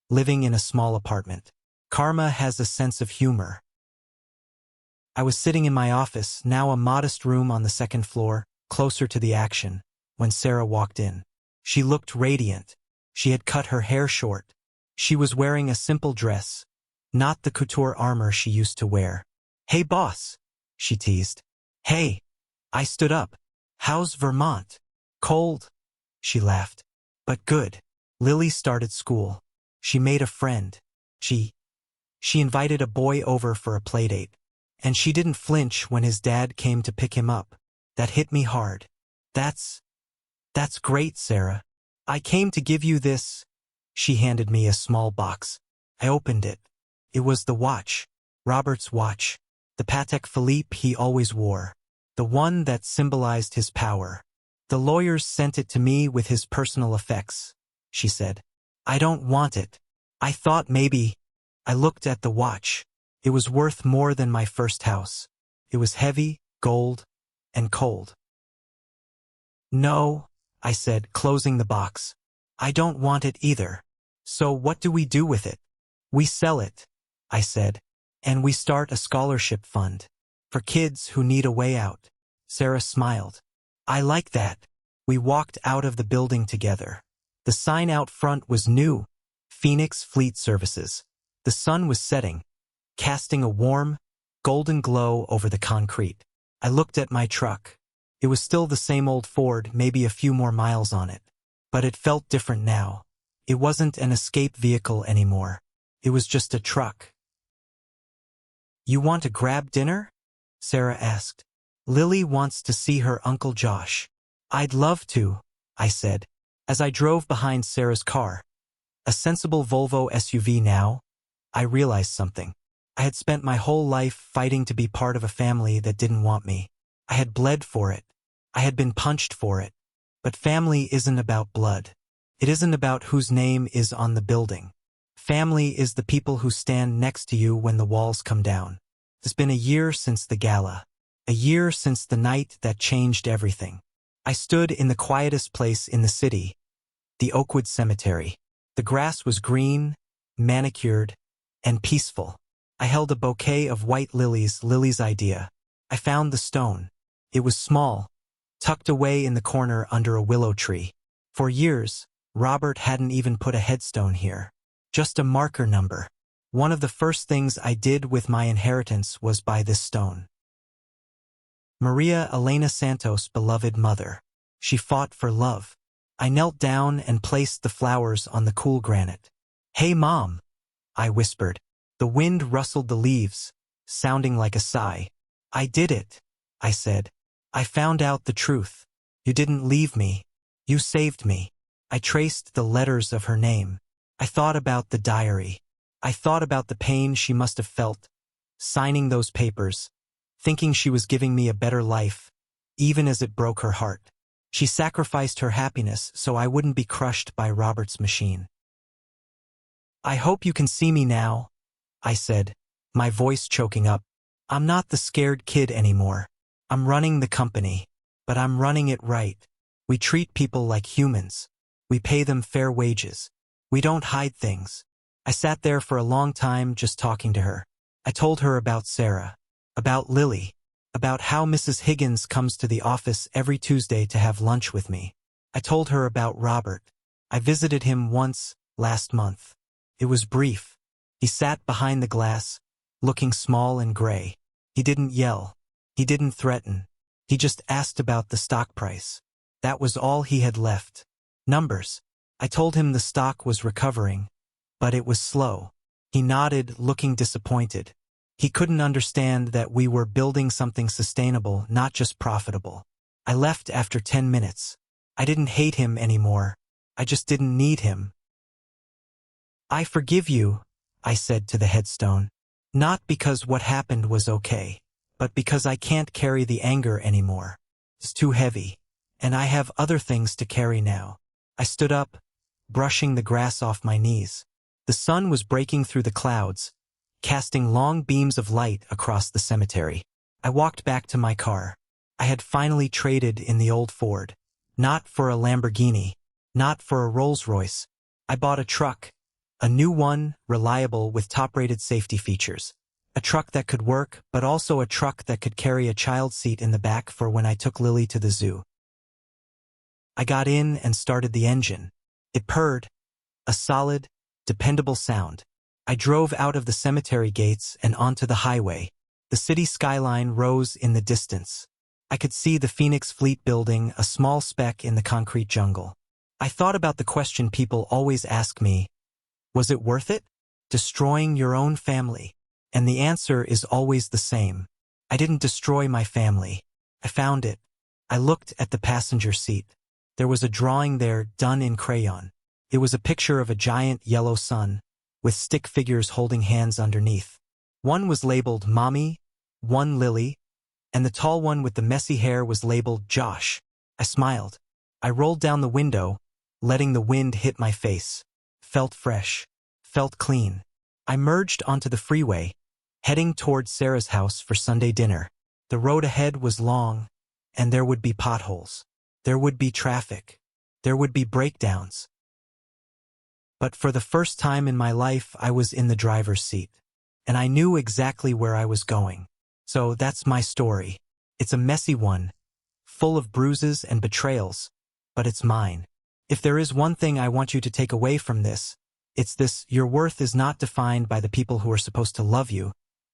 Speaker 1: living in a small apartment. Karma has a sense of humor. I was sitting in my office, now a modest room on the second floor, closer to the action, when Sarah walked in. She looked radiant. She had cut her hair short. She was wearing a simple dress, not the couture armor she used to wear. "Hey, boss," she teased. "Hey." I stood up. "How's Vermont?" "Cold," she laughed. "But good. Lily started school. She made a friend. She invited a boy over for a playdate. And she didn't flinch when his dad came to pick him up. That hit me hard. That's great, Sarah. I came to give you this." She handed me a small box. I opened it. It was the watch. Robert's watch. The Patek Philippe he always wore. The one that symbolized his power. "The lawyers sent it to me with his personal effects," she said. "I don't want it. I thought maybe." I looked at the watch. It was worth more than my first house. It was heavy, gold, and cold. "No," I said, closing the box. "I don't want it either. So what do we do with it?" "We sell it," I said, "and we start a scholarship fund. For kids who need a way out." Sarah smiled. "I like that." We walked out of the building together. The sign out front was new. Phoenix Fleet Services. The sun was setting, casting a warm, golden glow over the concrete. I looked at my truck. It was still the same old Ford, maybe a few more miles on it. But it felt different now. It wasn't an escape vehicle anymore. It was just a truck. "You want to grab dinner?" Sarah asked. "Lily wants to see her Uncle Josh." "I'd love to," I said, as I drove behind Sarah's car. A sensible Volvo SUV now. I realized something. I had spent my whole life fighting to be part of a family that didn't want me. I had bled for it. I had been punched for it. But family isn't about blood. It isn't about whose name is on the building. Family is the people who stand next to you when the walls come down. It's been a year since the gala. A year since the night that changed everything. I stood in the quietest place in the city, the Oakwood Cemetery. The grass was green, manicured, and peaceful. I held a bouquet of white lilies, Lily's idea. I found the stone. It was small, tucked away in the corner under a willow tree. For years, Robert hadn't even put a headstone here. Just a marker number. One of the first things I did with my inheritance was buy this stone. Maria Elena Santos' beloved mother. She fought for love. I knelt down and placed the flowers on the cool granite. "Hey, Mom," I whispered. The wind rustled the leaves, sounding like a sigh. "I did it," I said. "I found out the truth. You didn't leave me. You saved me." I traced the letters of her name. I thought about the diary. I thought about the pain she must have felt, signing those papers, thinking she was giving me a better life, even as it broke her heart. She sacrificed her happiness so I wouldn't be crushed by Robert's machine. "I hope you can see me now," I said, my voice choking up. I'm not the scared kid anymore. I'm running the company. But I'm running it right. We treat people like humans. We pay them fair wages. We don't hide things. I sat there for a long time just talking to her. I told her about Sarah, about Lily, about how Mrs. Higgins comes to the office every Tuesday to have lunch with me. I told her about Robert. I visited him once, last month. It was brief. He sat behind the glass, looking small and gray. He didn't yell. He didn't threaten. He just asked about the stock price. That was all he had left. Numbers. I told him the stock was recovering, but it was slow. He nodded, looking disappointed. He couldn't understand that we were building something sustainable, not just profitable. I left after 10 minutes. I didn't hate him anymore. I just didn't need him. I forgive you, I said to the headstone. Not because what happened was okay, but because I can't carry the anger anymore. It's too heavy, and I have other things to carry now. I stood up, brushing the grass off my knees. The sun was breaking through the clouds, casting long beams of light across the cemetery. I walked back to my car. I had finally traded in the old Ford. Not for a Lamborghini, not for a Rolls-Royce. I bought a truck, a new one, reliable with top-rated safety features. A truck that could work, but also a truck that could carry a child seat in the back for when I took Lily to the zoo. I got in and started the engine. It purred, a solid, dependable sound. I drove out of the cemetery gates and onto the highway. The city skyline rose in the distance. I could see the Phoenix Fleet building, a small speck in the concrete jungle. I thought about the question people always ask me, was it worth it? Destroying your own family? And the answer is always the same. I didn't destroy my family. I found it. I looked at the passenger seat. There was a drawing there done in crayon. It was a picture of a giant yellow sun, with stick figures holding hands underneath. One was labeled Mommy, one Lily, and the tall one with the messy hair was labeled Josh. I smiled. I rolled down the window, letting the wind hit my face. Felt fresh. Felt clean. I merged onto the freeway, heading toward Sarah's house for Sunday dinner. The road ahead was long, and there would be potholes. There would be traffic. There would be breakdowns. But for the first time in my life, I was in the driver's seat, and I knew exactly where I was going. So that's my story. It's a messy one, full of bruises and betrayals, but it's mine. If there is one thing I want you to take away from this, it's this: your worth is not defined by the people who are supposed to love you,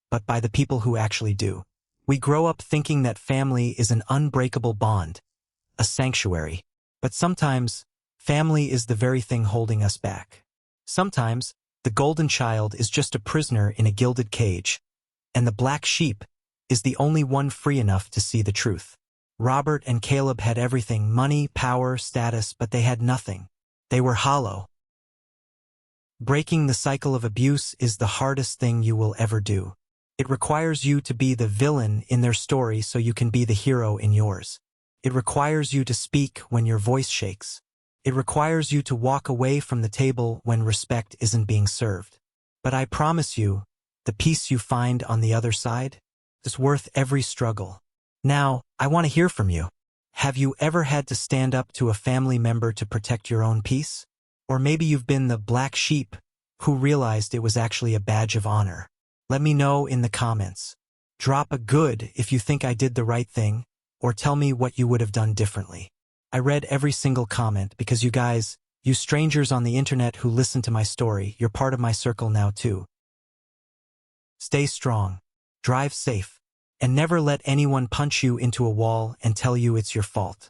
Speaker 1: but by the people who actually do. We grow up thinking that family is an unbreakable bond, a sanctuary. But sometimes, family is the very thing holding us back. Sometimes, the golden child is just a prisoner in a gilded cage, and the black sheep is the only one free enough to see the truth. Robert and Caleb had everything: money, power, status, but they had nothing. They were hollow. Breaking the cycle of abuse is the hardest thing you will ever do. It requires you to be the villain in their story so you can be the hero in yours. It requires you to speak when your voice shakes. It requires you to walk away from the table when respect isn't being served. But I promise you, the peace you find on the other side is worth every struggle. Now, I want to hear from you. Have you ever had to stand up to a family member to protect your own peace? Or maybe you've been the black sheep who realized it was actually a badge of honor. Let me know in the comments. Drop a good if you think I did the right thing, or tell me what you would have done differently. I read every single comment because you guys, you strangers on the internet who listen to my story, you're part of my circle now too. Stay strong, drive safe, and never let anyone punch you into a wall and tell you it's your fault.